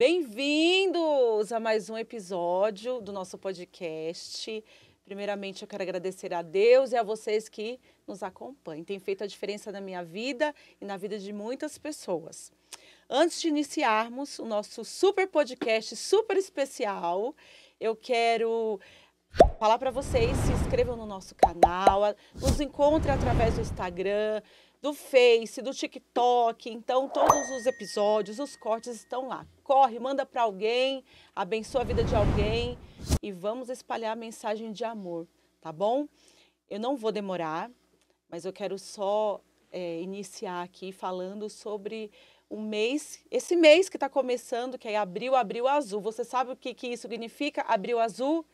Bem-vindos a mais um episódio do nosso podcast. Primeiramente, eu quero agradecer a Deus e a vocês que nos acompanham. Tem feito a diferença na minha vida e na vida de muitas pessoas. Antes de iniciarmos o nosso super podcast, super especial, eu quero falar para vocês, se inscrevam no nosso canal, nos encontrem através do Instagram, do Face, do TikTok. Então, todos os episódios, os cortes estão lá. Corre, manda para alguém, abençoa a vida de alguém e vamos espalhar a mensagem de amor, tá bom? Eu não vou demorar, mas eu quero só iniciar aqui falando sobre esse mês que está começando, que é Abril Azul. Você sabe o que isso significa, Abril Azul?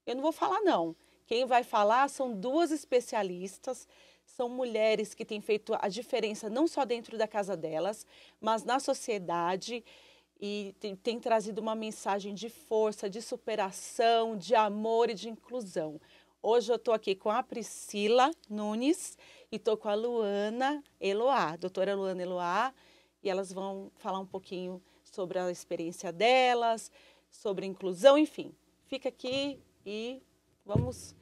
Eu não vou falar, não. Quem vai falar são duas especialistas, são mulheres que têm feito a diferença não só dentro da casa delas, mas na sociedade e tem trazido uma mensagem de força, de superação, de amor e de inclusão. Hoje eu estou aqui com a Priscila Nunes e estou com a Luana Eloá, doutora Luana Eloá, e elas vão falar um pouquinho sobre a experiência delas, sobre inclusão, enfim. Fica aqui e vamos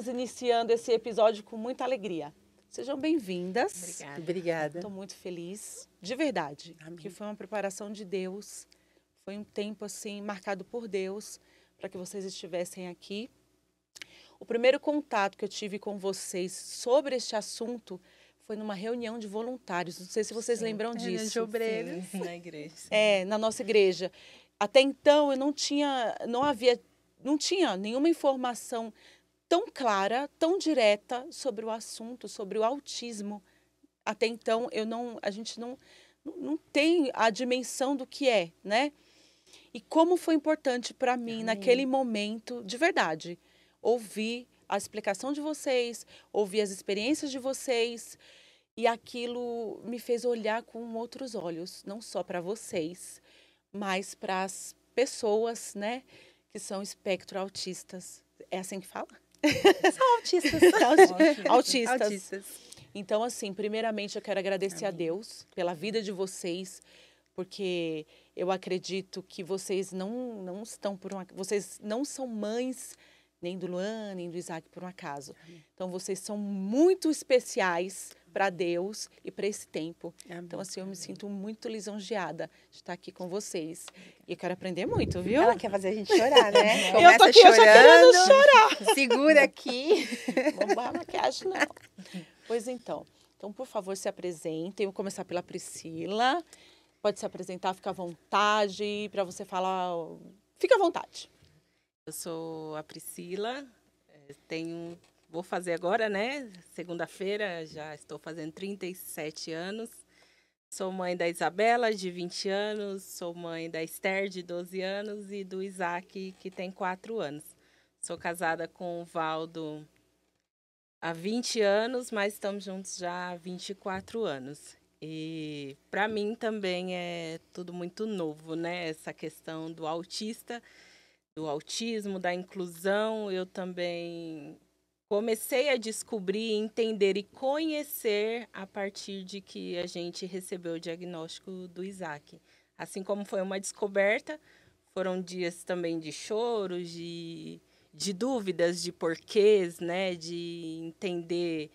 iniciando esse episódio com muita alegria. Sejam bem-vindas. Obrigada. Estou muito feliz, de verdade, Amém. que foi uma preparação de Deus. Foi um tempo assim marcado por Deus para que vocês estivessem aqui. O primeiro contato que eu tive com vocês sobre este assunto foi numa reunião de voluntários. Não sei se vocês lembram disso. De obreiros. Sim, na igreja. Na nossa igreja. Até então eu não tinha nenhuma informação tão clara, tão direta sobre o assunto, sobre o autismo. Até então a gente não tem a dimensão do que é, né? E como foi importante para mim naquele momento, de verdade, ouvir a explicação de vocês, ouvir as experiências de vocês, e aquilo me fez olhar com outros olhos, não só para vocês, mas para as pessoas, né, que são espectro autistas. É assim que fala? São autistas. Autistas. Então, assim, primeiramente eu quero agradecer a Deus pela vida de vocês, porque eu acredito que vocês vocês não são mães nem do Luan, nem do Isaac por um acaso. Então, vocês são muito especiais para Deus e para esse tempo. Então, assim, eu me sinto muito lisonjeada de estar aqui com vocês. E eu quero aprender muito, viu? Ela quer fazer a gente chorar, né? Eu tô aqui, eu já querendo chorar. Segura aqui. Vamos barrar a maquiagem, não. Pois então. Então, por favor, se apresentem. Eu vou começar pela Priscila. Pode se apresentar, fica à vontade, para você falar. Fica à vontade. Eu sou a Priscila, vou fazer agora, né? Segunda-feira, já estou fazendo 37 anos. Sou mãe da Isabela, de 20 anos, sou mãe da Esther, de 12 anos, e do Isaac, que tem 4 anos. Sou casada com o Valdo há 20 anos, mas estamos juntos já há 24 anos. E para mim também é tudo muito novo, né? Essa questão do autismo, da inclusão. Eu também comecei a descobrir, entender e conhecer a partir de que a gente recebeu o diagnóstico do Isaac. Assim como foi uma descoberta, foram dias também de choros, de dúvidas, de porquês, né? De entender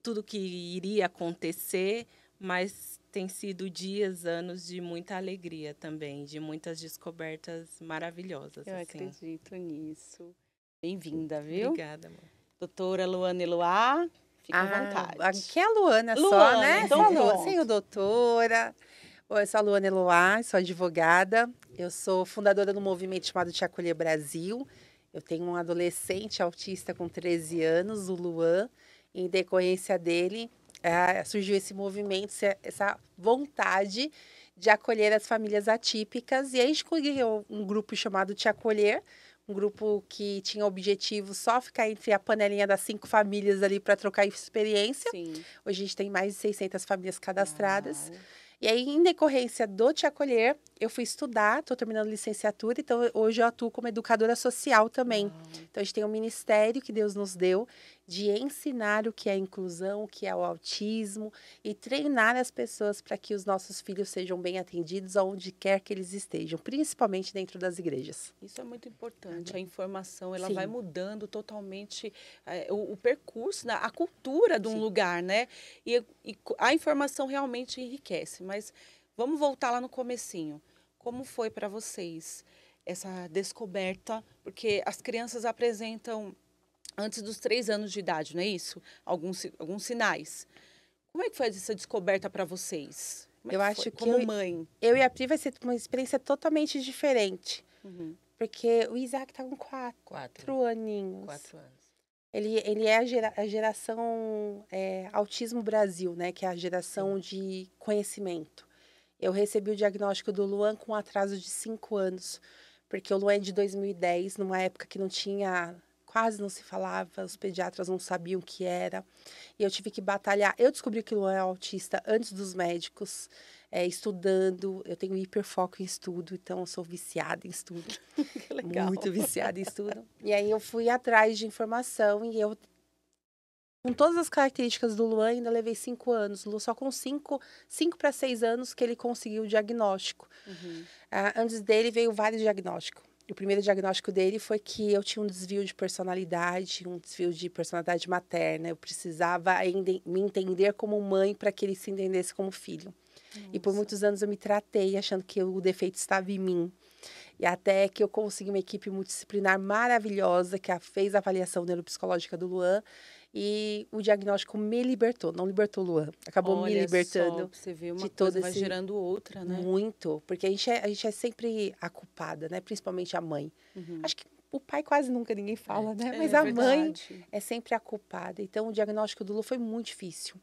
tudo que iria acontecer, mas tem sido dias, anos de muita alegria também, de muitas descobertas maravilhosas. Eu acredito nisso. Bem-vinda, viu? Obrigada, amor. Doutora Luana Eloá, fica à vontade. Aqui é a Luana só, Luana, né? então Sem o doutora. Eu sou a Luana Eloá, sou advogada. Eu sou fundadora do movimento chamado Te Acolher Brasil. Eu tenho um adolescente autista com 13 anos, o Luan. Em decorrência dele, surgiu esse movimento, essa vontade de acolher as famílias atípicas. E aí a gente criou um grupo chamado Te Acolher, um grupo que tinha o objetivo só ficar entre a panelinha das 5 famílias ali para trocar experiência. Sim. Hoje a gente tem mais de 600 famílias cadastradas. Uau. E aí, em decorrência do Te Acolher, eu fui estudar, estou terminando licenciatura, então hoje eu atuo como educadora social também. Uau. Então, a gente tem um ministério que Deus nos deu, de ensinar o que é inclusão, o que é o autismo e treinar as pessoas para que os nossos filhos sejam bem atendidos aonde quer que eles estejam, principalmente dentro das igrejas. Isso é muito importante. A informação, ela Sim. vai mudando totalmente o percurso, né? A cultura de um Sim. lugar, né? E a informação realmente enriquece. Mas vamos voltar lá no comecinho. Como foi para vocês essa descoberta? Porque as crianças apresentam antes dos 3 anos de idade, não é isso? Alguns sinais. Como é que foi essa descoberta para vocês? Como é Eu que acho foi? que Como mãe. eu e a Pri vai ser uma experiência totalmente diferente. Uhum. Porque o Isaac tá com 4 4 aninhos. 4 anos. Ele é a geração Autismo Brasil, né? Que é a geração de conhecimento. Eu recebi o diagnóstico do Luan com um atraso de 5 anos. Porque o Luan é de 2010, numa época que não tinha... Quase não se falava, os pediatras não sabiam o que era. E eu tive que batalhar. Eu descobri que o Luan é autista antes dos médicos, estudando. Eu tenho hiperfoco em estudo, então eu sou viciada em estudo. Que legal. Muito viciada em estudo. E aí eu fui atrás de informação e eu, com todas as características do Luan, ainda levei 5 anos. Só com 5 para 6 anos que ele conseguiu o diagnóstico. Uhum. Antes dele veio vários diagnósticos. O primeiro diagnóstico dele foi que eu tinha um desvio de personalidade materna. Eu precisava me entender como mãe para que ele se entendesse como filho. E por Nossa. muitos anos eu me tratei achando que o defeito estava em mim. E até que eu consegui uma equipe multidisciplinar maravilhosa que fez a avaliação neuropsicológica do Luan. E o diagnóstico me libertou, não libertou o Luan. Acabou me Olha libertando só, você vê uma de coisa todo vai esse... gerando outra, né? Muito, porque a gente é sempre a culpada, né? Principalmente a mãe. Uhum. Acho que o pai quase nunca ninguém fala, né? Mas É a mãe verdade. é sempre a culpada. Então, o diagnóstico do Lu foi muito difícil.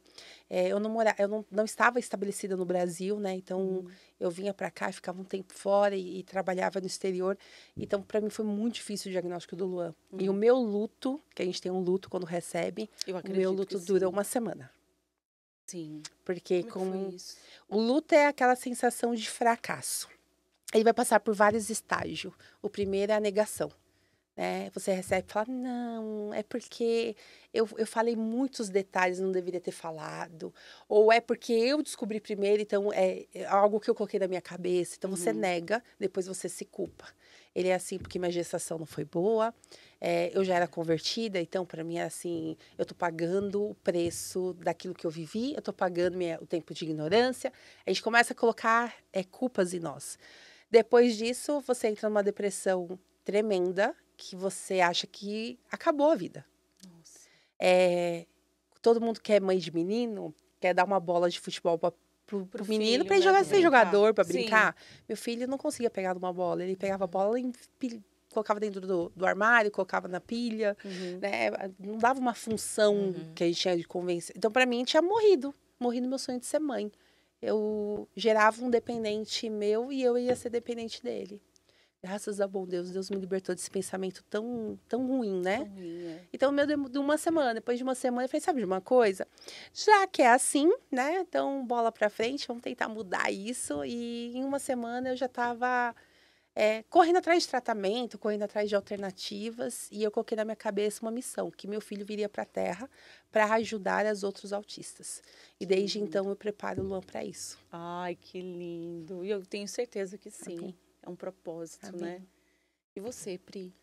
Eu não estava estabelecida no Brasil, né? Então, eu vinha para cá, ficava um tempo fora e trabalhava no exterior. Então, para mim foi muito difícil o diagnóstico do Luan. E o meu luto, que a gente tem um luto quando recebe, Eu o acredito meu luto que dura sim. uma semana. Sim. Porque Como é que foi isso? o luto é aquela sensação de fracasso. Ele vai passar por vários estágios. O primeiro é a negação. Né? Você recebe e fala, não, é porque eu falei muitos detalhes, não deveria ter falado. Ou é porque eu descobri primeiro, então é algo que eu coloquei na minha cabeça. Então você nega, depois você se culpa. Ele é assim porque minha gestação não foi boa, eu já era convertida, então para mim é assim, eu tô pagando o preço daquilo que eu vivi, eu tô pagando o tempo de ignorância. A gente começa a colocar culpas em nós. Depois disso, você entra numa depressão tremenda, que você acha que acabou a vida. Nossa. Todo mundo que é mãe de menino quer dar uma bola de futebol pro menino filho, para ele né, pra ser brincar. jogador, para Sim. brincar. Meu filho não conseguia pegar numa bola. Ele pegava a bola e colocava dentro do armário, colocava na pilha. Né? Não dava uma função que a gente tinha de convencer. Então, para mim, tinha morrido. Morri no meu sonho de ser mãe. Eu gerava um dependente meu e eu ia ser dependente dele. Graças a bom Deus, Deus me libertou desse pensamento tão, tão ruim, né? Tão ruim, é. Então, o meu de uma semana. Depois de uma semana, eu falei, sabe de uma coisa? Já que é assim, né? Então, bola pra frente, vamos tentar mudar isso. E em uma semana, eu já estava correndo atrás de tratamento, correndo atrás de alternativas. E eu coloquei na minha cabeça uma missão, que meu filho viria pra Terra para ajudar os outros autistas. E desde então, eu preparo o Luan para isso. Ai, que lindo. E eu tenho certeza que sim. Amém. É um propósito, Amém. né? E você, Pri?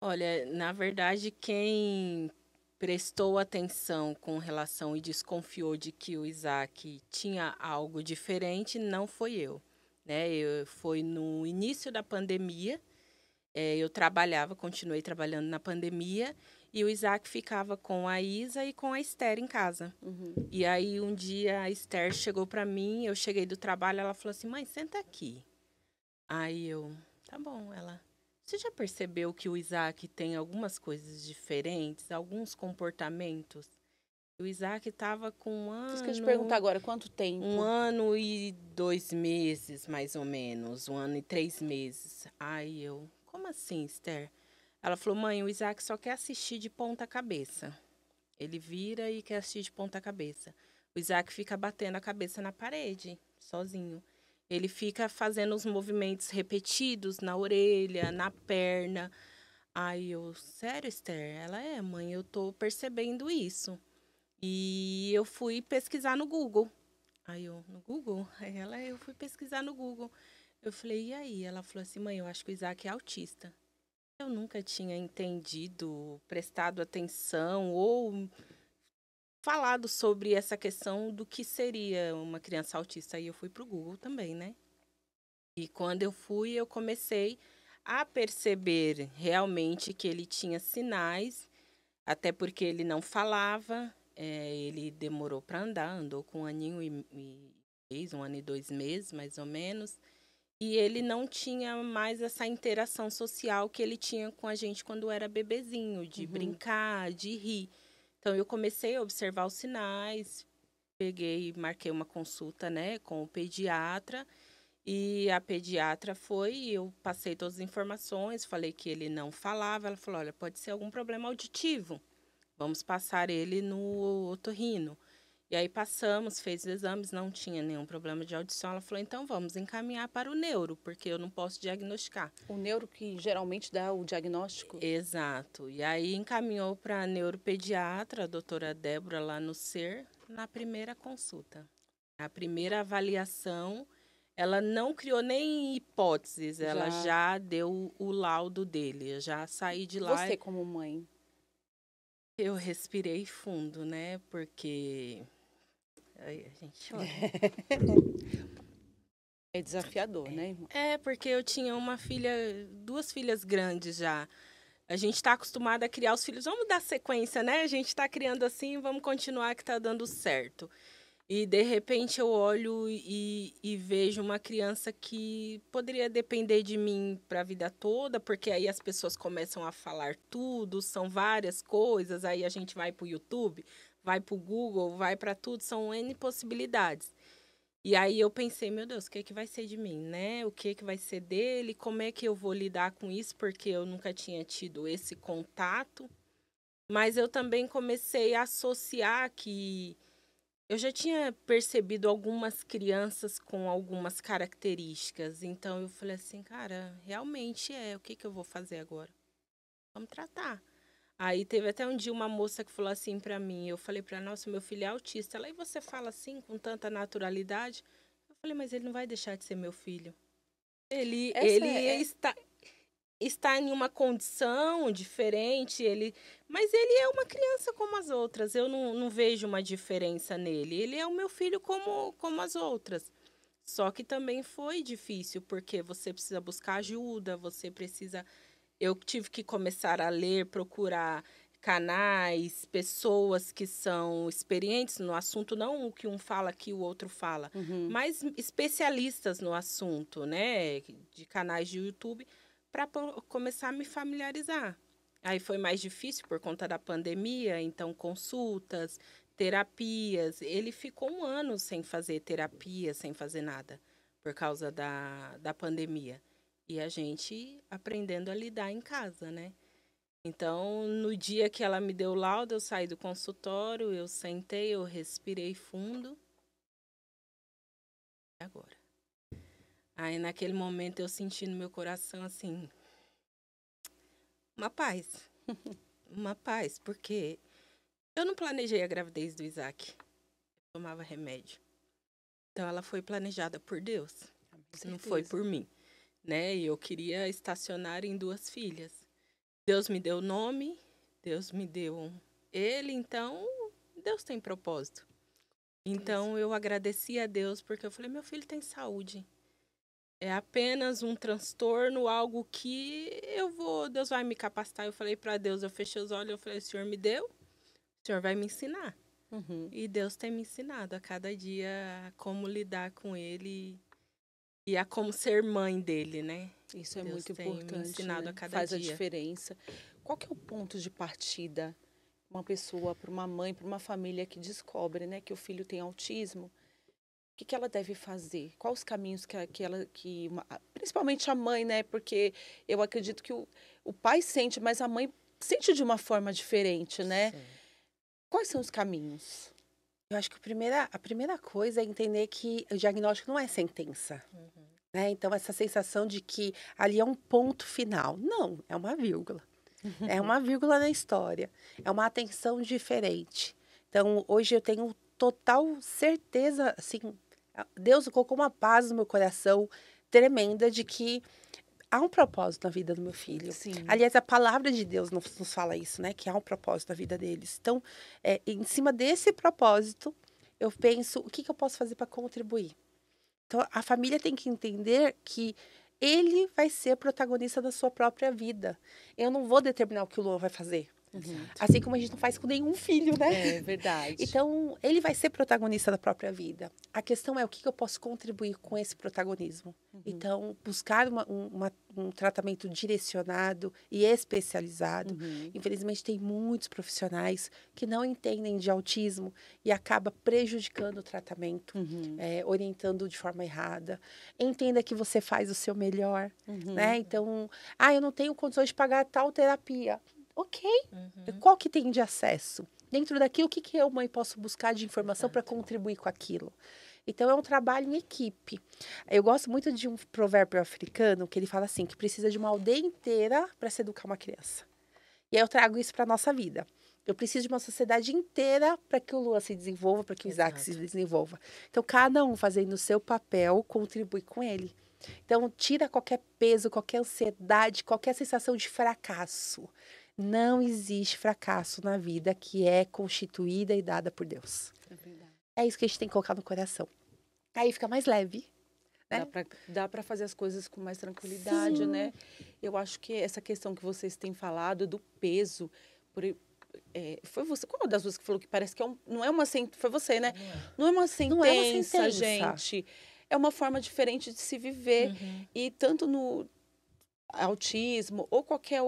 Olha, na verdade, quem prestou atenção com relação e desconfiou de que o Isaac tinha algo diferente não foi eu, né? Foi no início da pandemia, eu continuei trabalhando na pandemia, e o Isaac ficava com a Isa e com a Esther em casa. E aí, um dia, a Esther chegou para mim, eu cheguei do trabalho, ela falou assim, mãe, senta aqui. Aí tá bom, você já percebeu que o Isaac tem algumas coisas diferentes, alguns comportamentos? O Isaac estava com Isso que eu te perguntar agora, quanto tempo? 1 ano e 2 meses, mais ou menos, 1 ano e 3 meses. Aí como assim, Esther? Ela falou, mãe, o Isaac só quer assistir de ponta cabeça. Ele vira e quer assistir de ponta cabeça. O Isaac fica batendo a cabeça na parede, sozinho. Ele fica fazendo os movimentos repetidos na orelha, na perna. Aí eu, sério, Esther? Ela é, mãe, eu tô percebendo isso. E eu fui pesquisar no Google. Aí eu, no Google? Aí ela, eu fui pesquisar no Google. Eu falei, e aí? Ela falou assim, mãe, eu acho que o Isaac é autista. Eu nunca tinha entendido, prestado atenção ou falado sobre essa questão do que seria uma criança autista. Aí eu fui pro Google também, né? E quando eu fui, eu comecei a perceber realmente que ele tinha sinais, até porque ele não falava, ele demorou para andar, andou com 1 ano e 1 mês, 1 ano e 2 meses, mais ou menos. E ele não tinha mais essa interação social que ele tinha com a gente quando era bebezinho, de brincar, de rir. Então, eu comecei a observar os sinais, peguei, marquei uma consulta, né, com o pediatra. E a pediatra foi, eu passei todas as informações, falei que ele não falava. Ela falou: olha, pode ser algum problema auditivo. Vamos passar ele no otorrino. E aí passamos, fez os exames, não tinha nenhum problema de audição. Ela falou: então vamos encaminhar para o neuro, porque eu não posso diagnosticar. O neuro que geralmente dá o diagnóstico? Exato. E aí encaminhou para a neuropediatra, a doutora Débora, lá no SER, na primeira consulta. A primeira avaliação, ela não criou nem hipóteses, ela já deu o laudo dele. Eu já saí de lá. Você, como mãe? Eu respirei fundo, né? Porque aí a gente chora. É desafiador, né, irmã? Porque eu tinha uma filha, 2 filhas grandes já. A gente está acostumado a criar os filhos. Vamos dar sequência, né? A gente está criando assim, vamos continuar que está dando certo. E, de repente, eu olho e vejo uma criança que poderia depender de mim para a vida toda, porque aí as pessoas começam a falar tudo, são várias coisas, aí a gente vai para o YouTube, vai para o Google, vai para tudo, são N possibilidades. E aí eu pensei, meu Deus, o que vai ser de mim, né? O que vai ser dele? Como é que eu vou lidar com isso? Porque eu nunca tinha tido esse contato. Mas eu também comecei a associar que eu já tinha percebido algumas crianças com algumas características. Então eu falei assim, cara, realmente o que eu vou fazer agora? Vamos tratar. Aí teve até um dia uma moça que falou assim pra mim, eu falei pra ela, nossa, meu filho é autista. Ela, e você fala assim com tanta naturalidade? Eu falei, mas ele não vai deixar de ser meu filho. Ele está em uma condição diferente, mas ele é uma criança como as outras. Eu não vejo uma diferença nele. Ele é o meu filho como as outras. Só que também foi difícil, porque você precisa buscar ajuda, você precisa. Eu tive que começar a ler, procurar canais, pessoas que são experientes no assunto, não o que um fala que o outro fala, mas especialistas no assunto, né? De canais de YouTube, para começar a me familiarizar. Aí foi mais difícil por conta da pandemia, então consultas, terapias. Ele ficou 1 ano sem fazer terapia, sem fazer nada, por causa da pandemia. E a gente aprendendo a lidar em casa, né? Então, no dia que ela me deu o laudo, eu saí do consultório, eu sentei, eu respirei fundo. E agora? Aí, naquele momento, eu senti no meu coração, assim, uma paz. Uma paz, porque eu não planejei a gravidez do Isaac. Eu tomava remédio. Então, ela foi planejada por Deus. Não foi por mim, né? E eu queria estacionar em 2 filhas. Deus me deu o nome, Deus me deu ele, então Deus tem propósito. Então eu agradeci a Deus porque eu falei, meu filho tem saúde. É apenas um transtorno, algo que Deus vai me capacitar. Eu falei para Deus, eu fechei os olhos, eu falei, o Senhor me deu, o Senhor vai me ensinar. E Deus tem me ensinado a cada dia como lidar com ele e a como ser mãe dele, né? Isso é Deus muito tem importante, me ensinado né? a cada Faz a dia. diferença. Qual que é o ponto de partida uma pessoa, para uma mãe, para uma família que descobre, né, que o filho tem autismo? O que ela deve fazer? Quais os caminhos principalmente a mãe, né? Porque eu acredito que o pai sente, mas a mãe sente de uma forma diferente, né? Sim. Quais são os caminhos? Eu acho que a primeira coisa é entender que o diagnóstico não é sentença. Né? Então, essa sensação de que ali é um ponto final. Não, é uma vírgula. É uma vírgula na história. É uma atenção diferente. Então, hoje eu tenho total certeza, assim, Deus colocou uma paz no meu coração tremenda de que há um propósito na vida do meu filho. Sim. Aliás, a palavra de Deus nos fala isso, né? Que há um propósito na vida deles. Então, em cima desse propósito, eu penso, o que eu posso fazer para contribuir? Então, a família tem que entender que ele vai ser protagonista da sua própria vida. Eu não vou determinar o que o Luan vai fazer. Assim como a gente não faz com nenhum filho, né? É verdade. Então, ele vai ser protagonista da própria vida. A questão é o que eu posso contribuir com esse protagonismo. Então, buscar um tratamento direcionado e especializado. Infelizmente, tem muitos profissionais que não entendem de autismo e acaba prejudicando o tratamento, orientando de forma errada. Entenda que você faz o seu melhor, né? Então, eu não tenho condições de pagar tal terapia. Ok. Qual que tem de acesso? Dentro daquilo, o que eu, mãe, posso buscar de informação para contribuir com aquilo? Então, é um trabalho em equipe. Eu gosto muito de um provérbio africano que ele fala assim, que precisa de uma aldeia inteira para se educar uma criança. E aí eu trago isso para a nossa vida. Eu preciso de uma sociedade inteira para que o Luan se desenvolva, para que o Isaac se desenvolva. Então, cada um fazendo o seu papel, contribui com ele. Então, tira qualquer peso, qualquer ansiedade, qualquer sensação de fracasso. Não existe fracasso na vida que é constituída e dada por Deus. É verdade. É isso que a gente tem que colocar no coração. Aí fica mais leve. Né? Dá para fazer as coisas com mais tranquilidade, Sim. né? Eu acho que essa questão que vocês têm falado do peso, foi você, qual das duas que falou que parece que não é uma sentença, foi você, né? Não é uma sentença, gente. É uma forma diferente de se viver. E tanto no autismo ou qualquer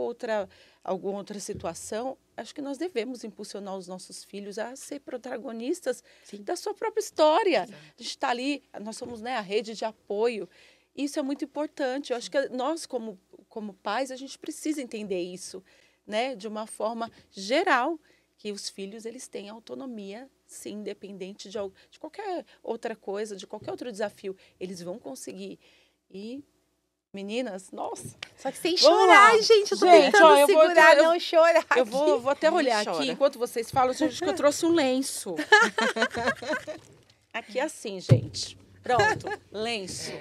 alguma outra situação, acho que nós devemos impulsionar os nossos filhos a ser protagonistas da sua própria história. A gente está ali, nós somos, né, a rede de apoio. Isso é muito importante. Eu acho que nós, como pais, a gente precisa entender isso, né, de uma forma geral, que os filhos eles têm autonomia, sim, independente de qualquer outra coisa, de qualquer outro desafio. Eles vão conseguir. E meninas, nossa. Só que sem chorar, gente. Eu tô tentando segurar, não chorar. Eu vou até olhar chora. aqui, enquanto vocês falam, eu acho que eu trouxe um lenço. Aqui assim, gente. Pronto, lenço.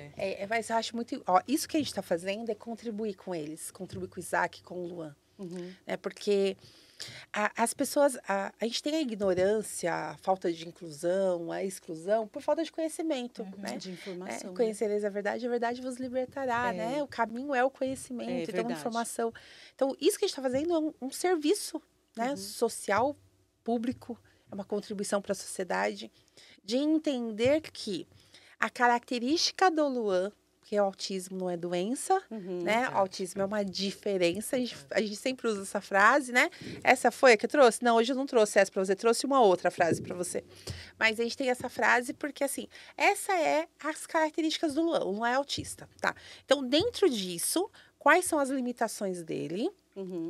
Mas eu acho muito... isso que a gente tá fazendo é contribuir com eles. Contribuir com o Isaac, com o Luan. Porque... as pessoas, a gente tem a ignorância, a falta de inclusão, a exclusão, por falta de conhecimento, né? De informação. Conhecereis a verdade vos libertará, né? O caminho é o conhecimento, então a informação. Então, isso que a gente está fazendo é um serviço, né? Social, público, é uma contribuição para a sociedade, de entender que a característica do Luan, porque o autismo não é doença, né? O autismo é uma diferença. A gente sempre usa essa frase, né? Essa foi a que eu trouxe? Não, hoje eu não trouxe essa para você. Trouxe uma outra frase para você. Mas a gente tem essa frase porque, assim, essa é as características do Luan. O Luan é autista, tá? Então, dentro disso, quais são as limitações dele?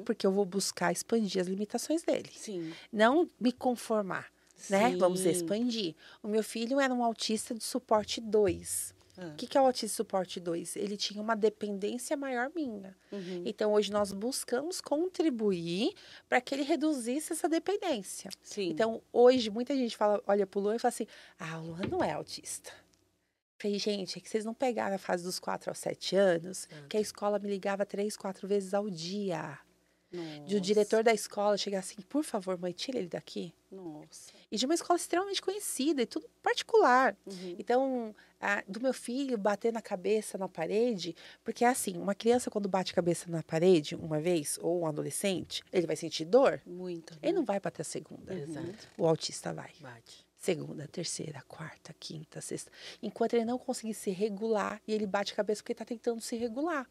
Porque eu vou buscar expandir as limitações dele. Sim. Não me conformar, né? Vamos expandir. O meu filho era um autista de suporte 2. O que é o autismo suporte 2? Ele tinha uma dependência maior minha. Então, hoje nós buscamos contribuir para que ele reduzisse essa dependência. Sim. Então, hoje, muita gente olha para o Luan e fala assim, o Luan não é autista. Falei, gente, é que vocês não pegaram a fase dos 4 aos 7 anos, que a escola me ligava 3, 4 vezes ao dia. De o diretor da escola chegar assim, por favor, mãe, tira ele daqui. Nossa. E de uma escola extremamente conhecida e tudo particular. Então, do meu filho bater na cabeça na parede, porque é assim, uma criança quando bate a cabeça na parede uma vez, ou um adolescente, ele vai sentir dor? Muito. Né? Ele não vai bater a segunda. Exato. O autista vai. Bate. Segunda, terceira, quarta, quinta, sexta. Enquanto ele não conseguir se regular, e ele bate a cabeça porque ele está tentando se regular.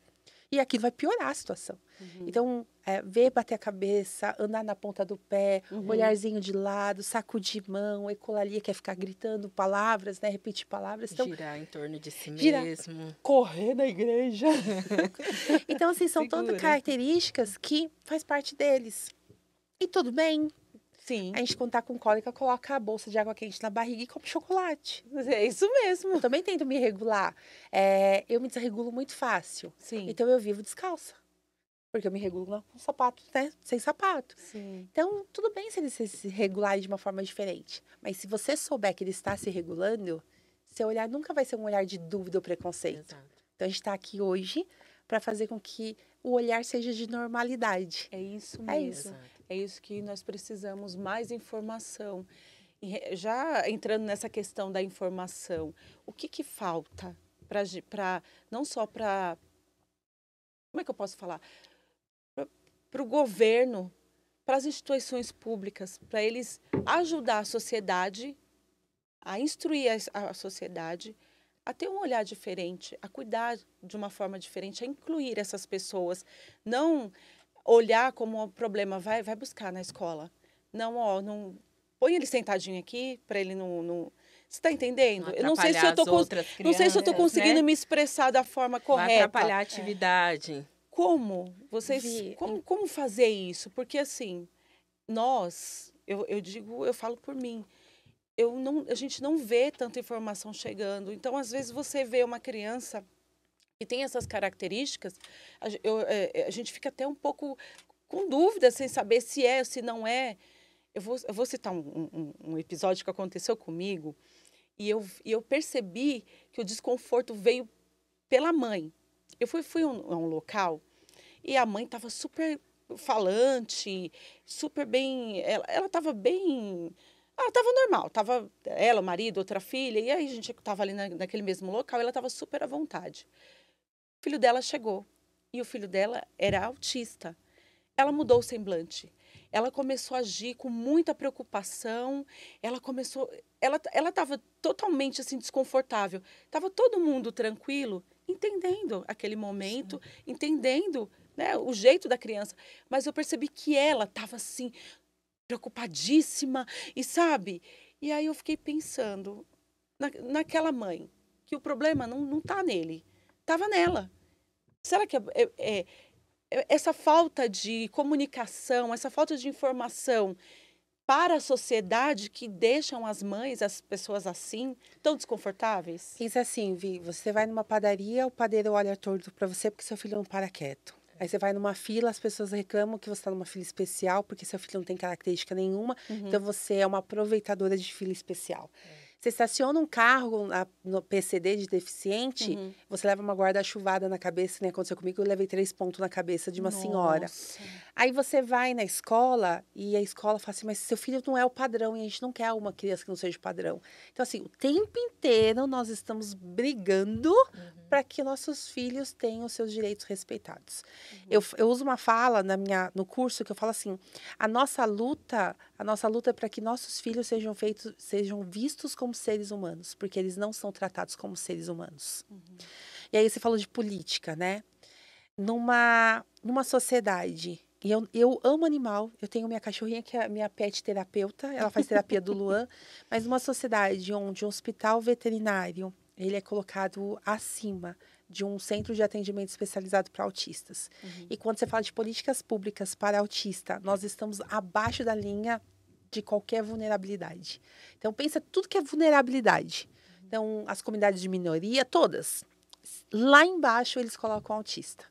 E aquilo vai piorar a situação. Então, ver bater a cabeça, andar na ponta do pé, olharzinho de lado, sacudir mão, ecolalia, que é ficar gritando palavras, né? Repetir palavras. Então, girar em torno de si mesmo. Correr na igreja. Então, assim, são todas características que faz parte deles. E tudo bem. Sim. A gente, quando tá com cólica, coloca a bolsa de água quente na barriga e come chocolate. É isso mesmo. Eu também tento me regular. Eu me desregulo muito fácil. Sim. Então, eu vivo descalça. Porque eu me regulo com sapato, né? Sem sapato. Sim. Então, tudo bem se ele se regular de uma forma diferente. Mas se você souber que ele está se regulando, seu olhar nunca vai ser um olhar de dúvida ou preconceito. Exato. Então, a gente está aqui hoje para fazer com que o olhar seja de normalidade. É isso É mesmo. isso. Exato. É isso que nós precisamos, mais informação. E já entrando nessa questão da informação, o que que falta para não só para, como é que eu posso falar? Para o governo, para as instituições públicas, para eles ajudar a sociedade, a instruir a sociedade, a ter um olhar diferente, a cuidar de uma forma diferente, a incluir essas pessoas, não olhar como um problema, vai buscar na escola. Não, ó, não põe ele sentadinho aqui para ele não. Você está entendendo? Não Eu não sei se eu atrapalhar tô as outras não sei se eu estou crianças, conseguindo né? me expressar da forma Vai correta. atrapalhar a atividade. Como vocês, Vi, como fazer isso? Porque assim, nós, eu digo, eu falo por mim, a gente não vê tanta informação chegando. Então, às vezes você vê uma criança que tem essas características, a gente fica até um pouco com dúvida, sem saber se é ou se não é. Eu vou citar um episódio que aconteceu comigo e eu percebi que o desconforto veio pela mãe. Eu fui a um local e a mãe estava super falante, super bem. Ela estava bem. Ela estava normal, estava ela, o marido, outra filha, e aí a gente estava ali naquele mesmo local, e ela estava super à vontade. O filho dela chegou e o filho dela era autista. Ela mudou o semblante. Ela começou a agir com muita preocupação. Ela estava totalmente assim desconfortável. Tava todo mundo tranquilo, entendendo aquele momento, entendendo, né, o jeito da criança. Mas eu percebi que ela estava assim preocupadíssima e sabe. E aí eu fiquei pensando naquela mãe que o problema não tá nele, tava nela. Será que essa falta de comunicação, essa falta de informação para a sociedade que deixam as mães, as pessoas assim, tão desconfortáveis? pensa assim, Vi, você vai numa padaria, o padeiro olha torto para você porque seu filho não para quieto. Aí você vai numa fila, as pessoas reclamam que você está numa fila especial porque seu filho não tem característica nenhuma, então você é uma aproveitadora de fila especial. Você estaciona um carro no PCD de deficiente, você leva uma guarda-chuvada na cabeça, né? Aconteceu comigo, eu levei 3 pontos na cabeça de uma senhora. Nossa. Aí você vai na escola e a escola fala assim, mas seu filho não é o padrão e a gente não quer uma criança que não seja o padrão. Então, assim, o tempo inteiro nós estamos brigando para que nossos filhos tenham seus direitos respeitados. Eu uso uma fala no curso que eu falo assim, a nossa luta é para que nossos filhos sejam vistos como seres humanos, porque eles não são tratados como seres humanos. E aí você falou de política, né? Numa sociedade, e eu amo animal, eu tenho minha cachorrinha que é a minha pet terapeuta, ela faz terapia do Luan, mas numa sociedade onde um hospital veterinário, ele é colocado acima de um centro de atendimento especializado para autistas. E quando você fala de políticas públicas para autista, nós estamos abaixo da linha de qualquer vulnerabilidade. Então, pensa tudo que é vulnerabilidade. Então, as comunidades de minoria, todas. Lá embaixo, eles colocam autista.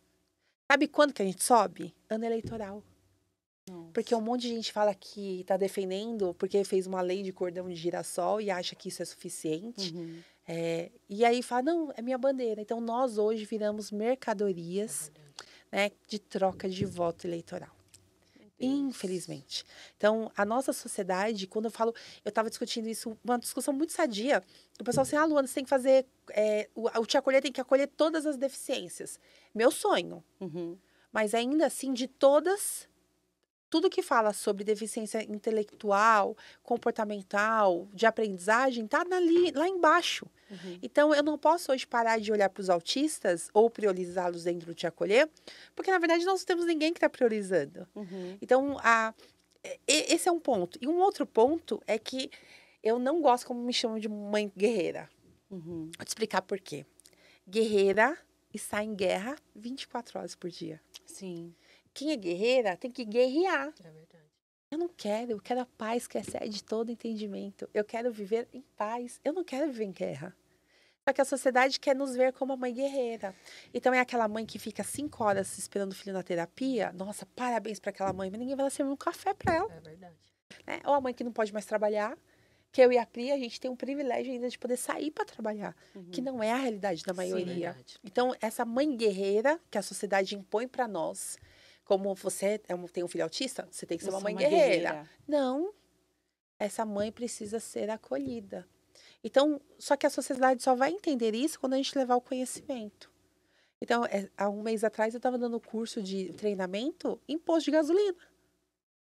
Sabe quando que a gente sobe? Ano eleitoral. Porque um monte de gente fala que está defendendo porque fez uma lei de cordão de girassol e acha que isso é suficiente. E aí fala, não, é minha bandeira. Então, nós hoje viramos mercadorias, né, de troca de voto eleitoral. Infelizmente. Então, a nossa sociedade, quando eu estava discutindo isso, uma discussão muito sadia, o pessoal assim, Luana, você tem que fazer, o Te Acolher tem que acolher todas as deficiências. Meu sonho. Mas ainda assim, de todas, tudo que fala sobre deficiência intelectual, comportamental, de aprendizagem, está lá embaixo. Então, eu não posso hoje parar de olhar para os autistas ou priorizá-los dentro do Te Acolher, porque, na verdade, nós não temos ninguém que está priorizando. Então, esse é um ponto. E um outro ponto é que eu não gosto como me chamam de mãe guerreira. Vou te explicar por quê. Guerreira está em guerra 24 horas por dia. Sim. Quem é guerreira tem que guerrear. É verdade. Eu quero a paz que excede todo entendimento. Eu quero viver em paz. Eu não quero viver em guerra. Só que a sociedade quer nos ver como a mãe guerreira. Então, é aquela mãe que fica 5 horas esperando o filho na terapia. Nossa, parabéns para aquela mãe, mas ninguém vai lá servir um café para ela. É verdade. Né? Ou a mãe que não pode mais trabalhar, que eu e a Pri, a gente tem um privilégio ainda de poder sair para trabalhar, que não é a realidade da maioria. verdade. Então, essa mãe guerreira que a sociedade impõe para nós, como você tem um filho autista, você tem que ser Eu uma sou mãe uma guerreira. guerreira. Não, essa mãe precisa ser acolhida. Então, só que a sociedade só vai entender isso quando a gente levar o conhecimento. Então, há um mês atrás eu estava dando curso de treinamento em posto de gasolina.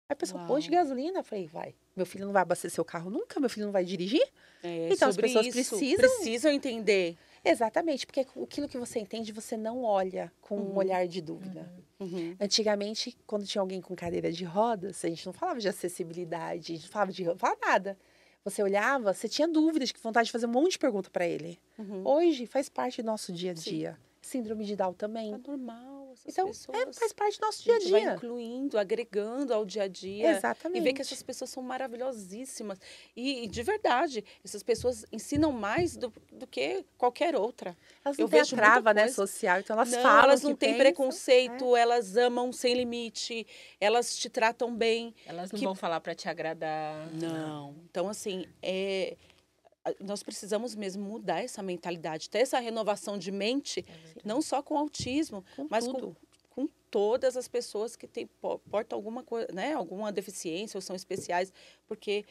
Aí a pessoa, posto de Uau. gasolina? Eu falei, vai. Meu filho não vai abastecer o carro nunca, meu filho não vai dirigir. É Então, as sobre pessoas isso. precisam. Precisam entender. Exatamente, porque aquilo que você entende, você não olha com um Uhum. olhar de dúvida. Uhum. Antigamente, quando tinha alguém com cadeira de rodas, a gente não falava de acessibilidade, a gente não falava não falava nada. Você olhava, você tinha dúvidas, que vontade de fazer um monte de pergunta para ele. Uhum. Hoje, faz parte do nosso dia a Sim. dia. Síndrome de Down também. É normal, essas Então, pessoas. faz parte do nosso A dia a gente vai dia. incluindo, agregando ao dia a dia. Exatamente. E ver que essas pessoas são maravilhosíssimas. E de verdade, essas pessoas ensinam mais do que qualquer outra. Elas não Eu têm a vejo muita trava, né, coisa. social, então elas Não, falam elas o não que têm pensam. preconceito, elas amam sem limite, elas te tratam bem. Elas não Que- vão falar para te agradar. Não. Então, assim, nós precisamos mesmo mudar essa mentalidade, ter essa renovação de mente, não só com autismo, Com mas tudo. com todas as pessoas que portam alguma coisa, né, alguma deficiência ou são especiais, porque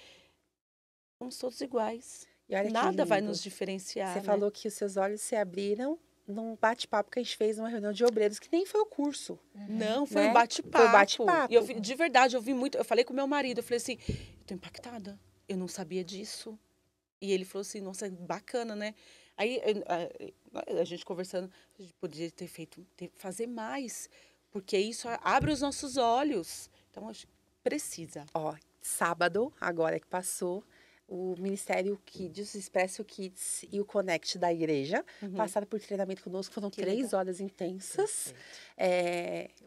somos todos iguais. E olha que Nada vai lindo. nos diferenciar, Você né? falou que os seus olhos se abriram num bate-papo que a gente fez numa reunião de obreiros, que nem foi o curso. Não, foi Né? um bate-papo. Foi um bate-papo. E de verdade, eu vi muito. Eu falei com meu marido, eu falei assim, eu tô impactada. Eu não sabia disso. E ele falou assim, nossa, bacana, né? Aí a gente conversando, a gente poderia ter fazer mais, porque isso abre os nossos olhos. Então, acho que precisa. Ó, sábado, agora que passou, o Ministério Kids, Expresso Kids e o Connect da igreja passaram por treinamento conosco. Foram Que 3 legal. horas intensas.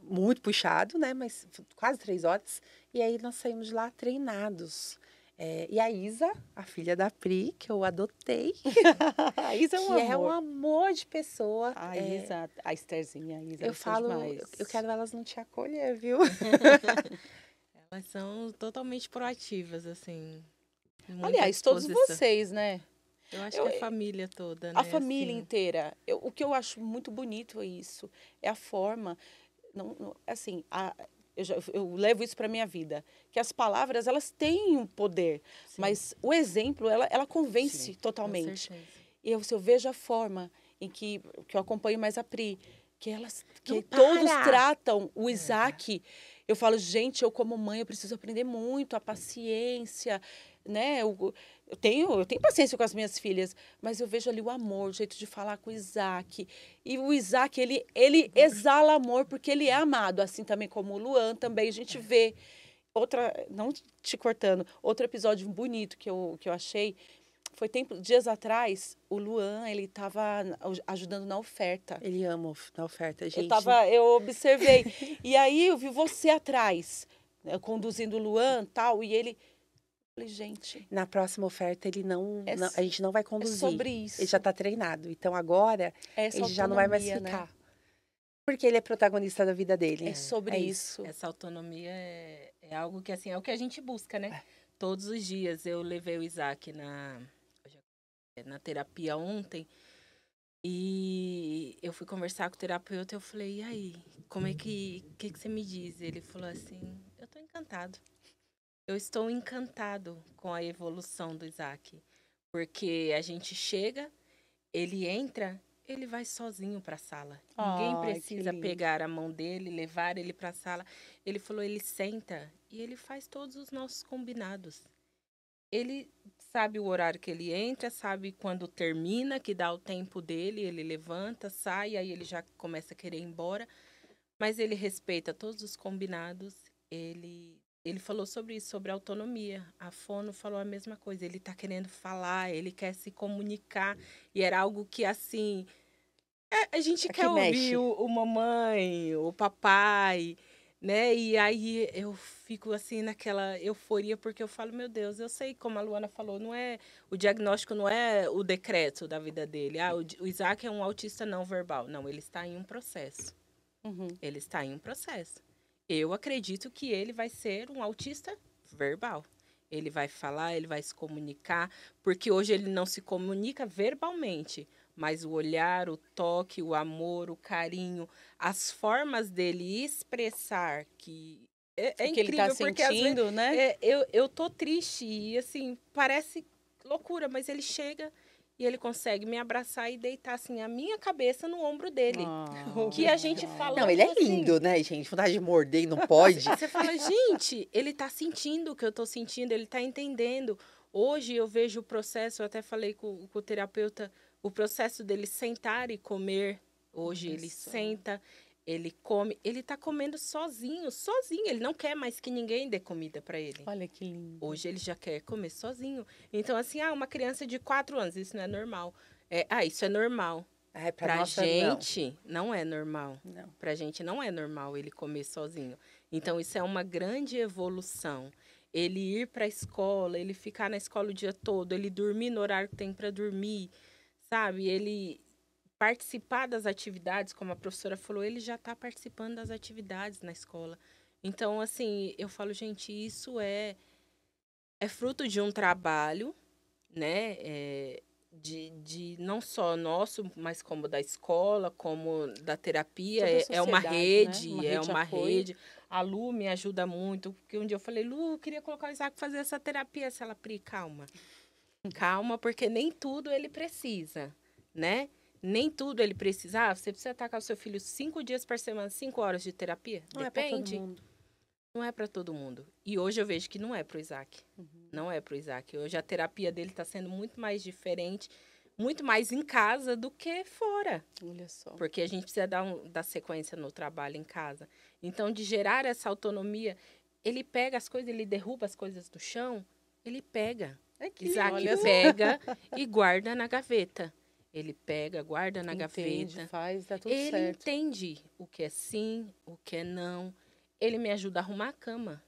Muito puxado, né? Mas quase 3 horas. E aí nós saímos de lá treinados. E a Isa, a filha da Pri, que eu adotei, A Isa é um que é um amor. amor de pessoa. A Isa, a Estherzinha, a Isa, Eu elas são falo, demais. eu quero elas não te acolher, viu? Elas são totalmente proativas, assim. muita Aliás, todos disposição. vocês, né? Eu acho que a família toda, né? A família assim. inteira. O que eu acho muito bonito é isso. É a forma. Assim, eu levo isso para minha vida. Que as palavras, elas têm um poder. Sim. Mas o exemplo, ela convence Sim, totalmente. Com certeza. E eu vejo a forma em que eu acompanho mais a Pri. Que Não todos para! tratam o Isaac. Eu falo, gente, eu como mãe, eu preciso aprender muito a paciência, né? Eu tenho paciência com as minhas filhas, mas eu vejo ali o amor, o jeito de falar com o Isaac. E o Isaac, ele exala amor porque ele é amado, assim também como o Luan também a gente vê. Não te cortando, outro episódio bonito que eu achei, foi dias atrás, o Luan, ele estava ajudando na oferta. Ele ama na oferta, gente. Eu observei. E aí eu vi você atrás, né, conduzindo o Luan tal, e ele. Falei, gente. Na próxima oferta, ele a gente não vai conduzir. É sobre isso. Ele já está treinado. Então agora, Essa ele já não vai mais autonomia, ficar. né? Porque ele é protagonista da vida dele. É sobre isso. Essa autonomia é algo que, assim, é o que a gente busca, né? Todos os dias. Eu levei o Isaac na terapia ontem. E eu fui conversar com o terapeuta e eu falei, e aí, como é que você me diz? Ele falou assim, eu tô encantado. Eu estou encantado com a evolução do Isaac. Porque a gente chega, ele entra, ele vai sozinho para a sala. Ninguém Ai, que precisa lindo. pegar a mão dele, levar ele para a sala. Ele falou, ele senta e ele faz todos os nossos combinados. Ele sabe o horário que ele entra, sabe quando termina, que dá o tempo dele, ele levanta, sai, aí ele já começa a querer ir embora. Mas ele respeita todos os combinados. Ele falou sobre isso, sobre autonomia. A Fono falou a mesma coisa. Ele está querendo falar, ele quer se comunicar. E era algo que, assim, a gente Aqui quer mexe. ouvir o mamãe, o papai, né? E aí eu fico assim naquela euforia, porque eu falo, meu Deus, eu sei, como a Luana falou, não é o diagnóstico não é o decreto da vida dele. O Isaac é um autista não verbal. Não, ele está em um processo. Ele está em um processo. Eu acredito que ele vai ser um autista verbal. Ele vai falar, ele vai se comunicar, porque hoje ele não se comunica verbalmente, mas o olhar, o toque, o amor, o carinho, as formas dele expressar que é que ele tá incrível, porque às vezes sentindo, né? eu tô triste e assim, parece loucura, mas ele chega e ele consegue me abraçar e deitar assim a minha cabeça no ombro dele. Que a gente fala. Não, ele é assim, lindo, né, gente? Vontade de morder e não pode. Você fala, gente, ele tá sentindo o que eu tô sentindo, ele tá entendendo. Hoje eu vejo o processo, eu até falei com o terapeuta, o processo dele sentar e comer. Hoje ele senta, ele come, ele tá comendo sozinho, ele não quer mais que ninguém dê comida para ele. Olha que lindo. Hoje ele já quer comer sozinho. Então, assim, uma criança de 4 anos, isso não é normal. Isso é normal. Pra gente, não é normal. Não. Pra gente não é normal ele comer sozinho. Então, isso é uma grande evolução. Ele ir para a escola, ele ficar na escola o dia todo, ele dormir no horário que tem para dormir, sabe? Ele participar das atividades, como a professora falou, ele já está participando das atividades na escola. Então, assim, eu falo, gente, isso é fruto de um trabalho, né? De não só nosso, mas como da escola, como da terapia. É uma rede, né? é uma rede. A Lu me ajuda muito, porque um dia eu falei, Lu, eu queria colocar o Isaac para fazer essa terapia. Se ela, Pri, calma. Calma, porque nem tudo ele precisa, né? Nem tudo ele precisa. Você precisa estar com o seu filho 5 dias por semana, 5 horas de terapia? Não Depende. É pra todo mundo. Não é para todo mundo. E hoje eu vejo que não é para o Isaac. Não é para o Isaac. Hoje a terapia dele está sendo muito mais diferente, muito mais em casa do que fora. Olha só. Porque a gente precisa dar sequência no trabalho em casa. Então, de gerar essa autonomia, ele pega as coisas, ele derruba as coisas do chão, ele pega. Isaac pega e guarda na gaveta. Ele pega, guarda na gaveta. Faz, dá tudo ele certo. Entende o que é sim, o que é não. Ele me ajuda a arrumar a cama.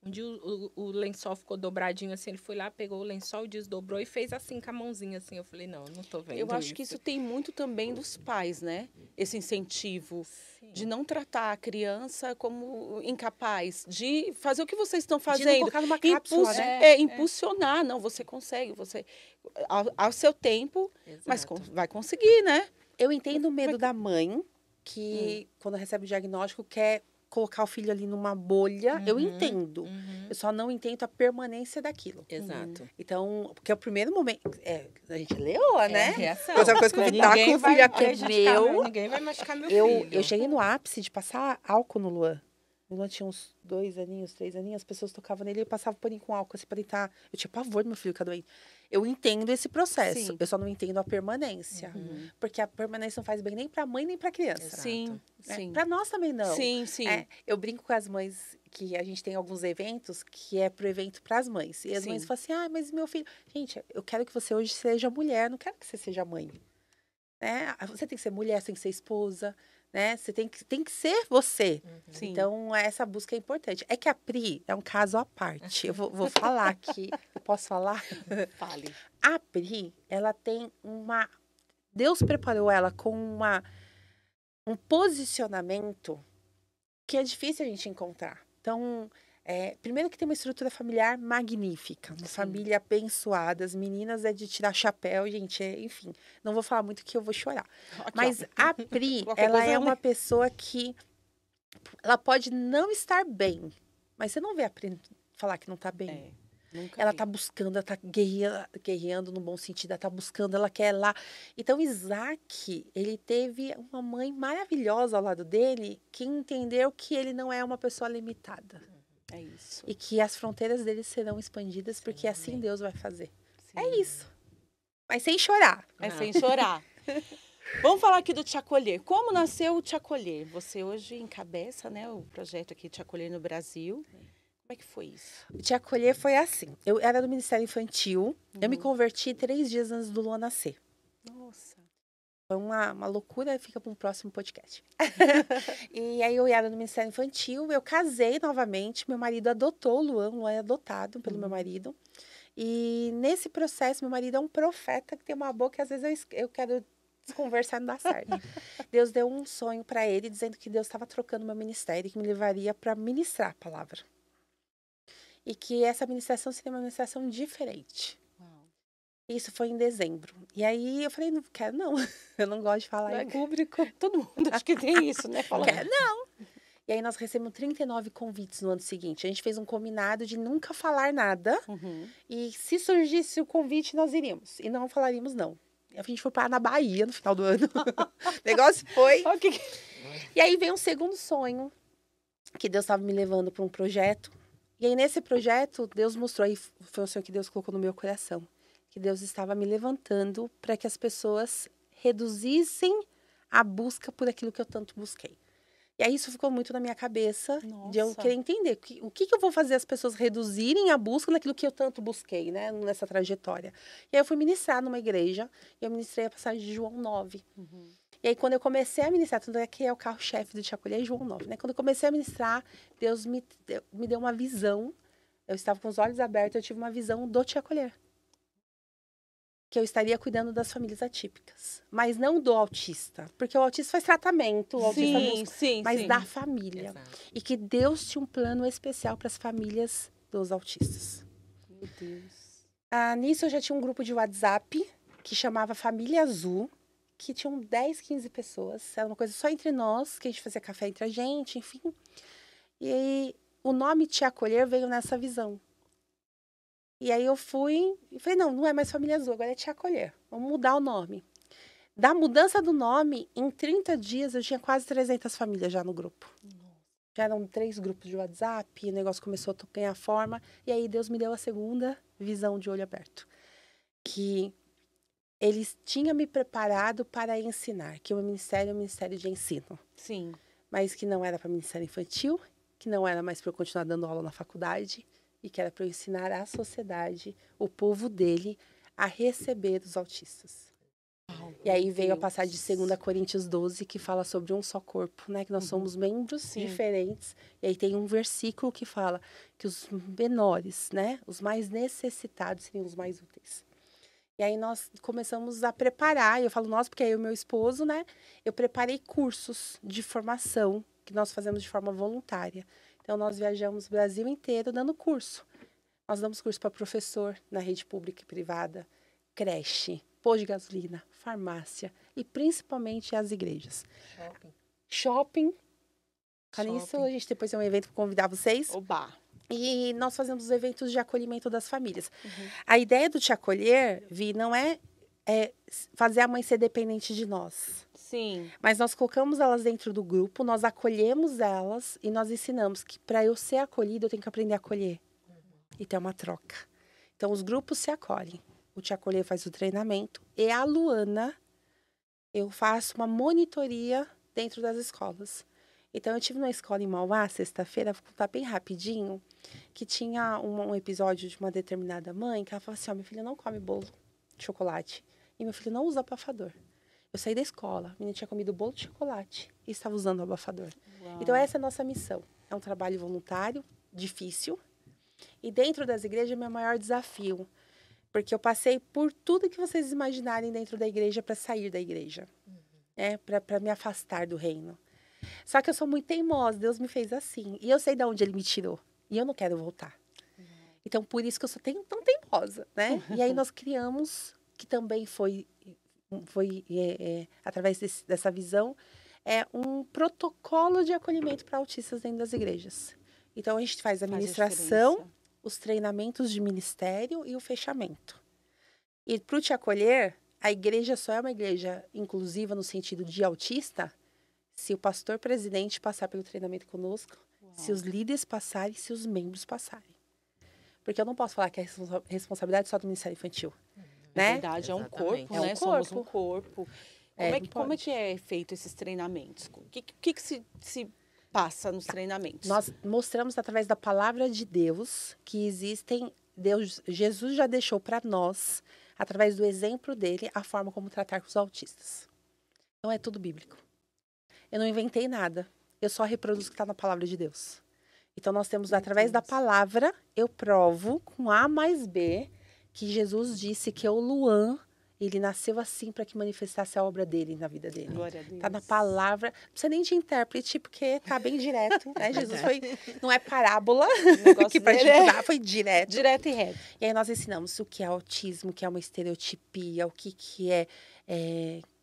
Um dia o lençol ficou dobradinho assim, ele foi lá, pegou o lençol, desdobrou e fez assim com a mãozinha assim. Eu falei, não tô vendo Eu acho que isso tem muito também dos pais, né? Esse incentivo de não tratar a criança como incapaz, de fazer o que vocês estão fazendo. De não colocar numa cápsula, né? Impulsionar. Não, você consegue, você ao seu tempo, mas Exato. vai conseguir, né? Eu entendo o medo da mãe, que quando recebe o diagnóstico quer colocar o filho ali numa bolha. Eu entendo. Eu só não entendo a permanência daquilo. Exato. Então, porque é o primeiro momento. A gente leoa, né? Reação. Outra coisa que eu vi, tá com o filho aqui é meu. Ninguém vai machucar meu filho. Eu cheguei no ápice de passar álcool no Luan. O Luan tinha uns 2 aninhos, 3 aninhos, as pessoas tocavam nele e eu passava paninho com álcool assim pra deitar. Eu tinha pavor do meu filho ficar doente. Eu entendo esse processo, Sim. eu só não entendo a permanência. Porque a permanência não faz bem nem pra mãe nem pra criança. Sim, Né? sim. Pra nós também não. Sim, sim. Eu brinco com as mães que a gente tem alguns eventos que é pro evento pras mães. E as mães falam assim, mas meu filho... Gente, eu quero que você hoje seja mulher, não quero que você seja mãe. Né? Você tem que ser mulher, você tem que ser esposa, né? Você tem que ser você. Sim. Então, essa busca é importante. É que a Pri é um caso à parte. Eu vou falar aqui. Eu posso falar? Fale. A Pri, ela tem uma... Deus preparou ela com um posicionamento que é difícil a gente encontrar. Então, primeiro que tem uma estrutura familiar magnífica, uma família abençoada, as meninas é de tirar chapéu, gente, enfim, não vou falar muito que eu vou chorar. Aqui, mas a Pri, Qualquer ela coisa é eu uma leio. pessoa que ela pode não estar bem, mas você não vê a Pri falar que não tá bem. Nunca Ela vi. tá buscando, ela tá guerreando no bom sentido, ela tá buscando, ela quer lá. Então, Isaac, ele teve uma mãe maravilhosa ao lado dele, que entendeu que ele não é uma pessoa limitada. É isso. E que as fronteiras dele serão expandidas, porque assim Deus vai fazer. Sim. É isso. Mas sem chorar. É sem chorar. Vamos falar aqui do Te Acolher. Como nasceu o Te Acolher? Você hoje encabeça, né, o projeto aqui Te Acolher no Brasil. Como é que foi isso? O Te Acolher foi assim. Eu era do Ministério Infantil. Eu me converti 3 dias antes do Luan nascer. Nossa. Foi uma loucura, fica para um próximo podcast. E aí eu era no Ministério Infantil, eu casei novamente, meu marido adotou o Luan é adotado pelo meu marido. E nesse processo, meu marido é um profeta que tem uma boca que às vezes eu quero desconversar, não dá certo. Deus deu um sonho para ele, dizendo que Deus estava trocando meu ministério, que me levaria para ministrar a palavra. E que essa ministração seria uma ministração diferente. Isso foi em dezembro. E aí eu falei, não quero não. Eu não gosto de falar em público. Todo mundo acho que tem isso, né? Fala, Quero não. E aí nós recebemos 39 convites no ano seguinte. A gente fez um combinado de nunca falar nada. E se surgisse o convite, nós iríamos. E não falaríamos não. A gente foi parar na Bahia no final do ano. O negócio foi. E aí veio um segundo sonho. Que Deus estava me levando para um projeto. E aí nesse projeto, Deus mostrou. Aí foi um sonho que Deus colocou no meu coração. Que Deus estava me levantando para que as pessoas reduzissem a busca por aquilo que eu tanto busquei. E aí isso ficou muito na minha cabeça, de eu querer entender o que eu vou fazer as pessoas reduzirem a busca naquilo que eu tanto busquei, né, nessa trajetória. E aí eu fui ministrar numa igreja, e eu ministrei a passagem de João 9. E aí quando eu comecei a ministrar, tanto é que é o carro-chefe do Te Acolher, João 9, né? Quando eu comecei a ministrar, Deus me deu uma visão, eu estava com os olhos abertos, eu tive uma visão do Te Acolher. Que eu estaria cuidando das famílias atípicas. Mas não do autista. Porque o autista faz tratamento, o autista busca, mas da família. Exato. E que Deus tinha um plano especial para as famílias dos autistas. Meu Deus. Nisso eu já tinha um grupo de WhatsApp que chamava Família Azul, que tinham 10, 15 pessoas. Era uma coisa só entre nós, que a gente fazia café entre a gente, enfim. E aí, o nome Te Acolher veio nessa visão. E aí eu fui e falei, não é mais Família Azul, agora é Te Acolher. Vamos mudar o nome. Da mudança do nome, em 30 dias, eu tinha quase 300 famílias já no grupo. Já eram 3 grupos de WhatsApp, o negócio começou a ganhar forma. E aí Deus me deu a segunda visão de olho aberto. Que Ele tinha me preparado para ensinar. Que o meu ministério é um ministério de ensino. Sim. Mas que não era para ministério infantil, que não era mais para eu continuar dando aula na faculdade, e que era para eu ensinar à sociedade, o povo dele, a receber os autistas. E aí veio a passagem de 2 Coríntios 12, que fala sobre um só corpo, né? Que nós somos membros diferentes. E aí tem um versículo que fala que os menores, né? Os mais necessitados seriam os mais úteis. E aí nós começamos a preparar, e eu falo nós, porque aí o meu esposo, né? Eu preparei cursos de formação, que nós fazemos de forma voluntária. Então, nós viajamos o Brasil inteiro dando curso. Nós damos curso para professor na rede pública e privada, creche, posto de gasolina, farmácia e principalmente as igrejas. Shopping. Nisso, a gente depois tem um evento para convidar vocês. Oba! E nós fazemos eventos de acolhimento das famílias. A ideia do Te Acolher, Vi, não é fazer a mãe ser dependente de nós. Sim. Mas nós colocamos elas dentro do grupo, nós acolhemos elas e nós ensinamos que para eu ser acolhida, eu tenho que aprender a acolher. E ter uma troca. Então, os grupos se acolhem. O Te Acolher faz o treinamento. E a Luana, eu faço uma monitoria dentro das escolas. Então, eu tive numa escola em Mauá, sexta-feira, vou contar bem rapidinho, que tinha um episódio de uma determinada mãe que ela falou assim, meu filho não come bolo de chocolate. E meu filho não usa abafador. Eu saí da escola, a menina tinha comido bolo de chocolate e estava usando o abafador. Uau. Então, essa é a nossa missão. É um trabalho voluntário, difícil. E dentro das igrejas, é meu maior desafio. Porque eu passei por tudo que vocês imaginarem dentro da igreja para sair da igreja. Para me afastar do reino. Só que eu sou muito teimosa, Deus me fez assim. E eu sei de onde Ele me tirou. E eu não quero voltar. Então, por isso que eu sou tão teimosa, né? E aí nós criamos, que também foi através dessa visão, um protocolo de acolhimento para autistas dentro das igrejas. Então, a gente faz a administração, os treinamentos de ministério e o fechamento. E para o Te Acolher, a igreja só é uma igreja inclusiva no sentido de autista se o pastor presidente passar pelo treinamento conosco, se os líderes passarem, se os membros passarem. Porque eu não posso falar que é responsabilidade só do Ministério Infantil. Na verdade, é um corpo, né? Somos um corpo. Como é que é feito esses treinamentos? O que se passa nos treinamentos? Nós mostramos através da palavra de Deus que existem... Jesus já deixou para nós, através do exemplo dele, a forma como tratar com os autistas. Então é tudo bíblico. Eu não inventei nada. Eu só reproduzo o que está na palavra de Deus. Então nós temos, através da palavra, eu provo com A mais B que Jesus disse que o Luan, ele nasceu assim para que manifestasse a obra dele na vida dele. Glória a Deus. Tá na palavra, não precisa nem de intérprete, porque tá bem direto, né? Jesus foi, não é parábola, que pra gente dar, foi direto. Direto e reto. E aí nós ensinamos o que é autismo, o que é uma estereotipia, o que é,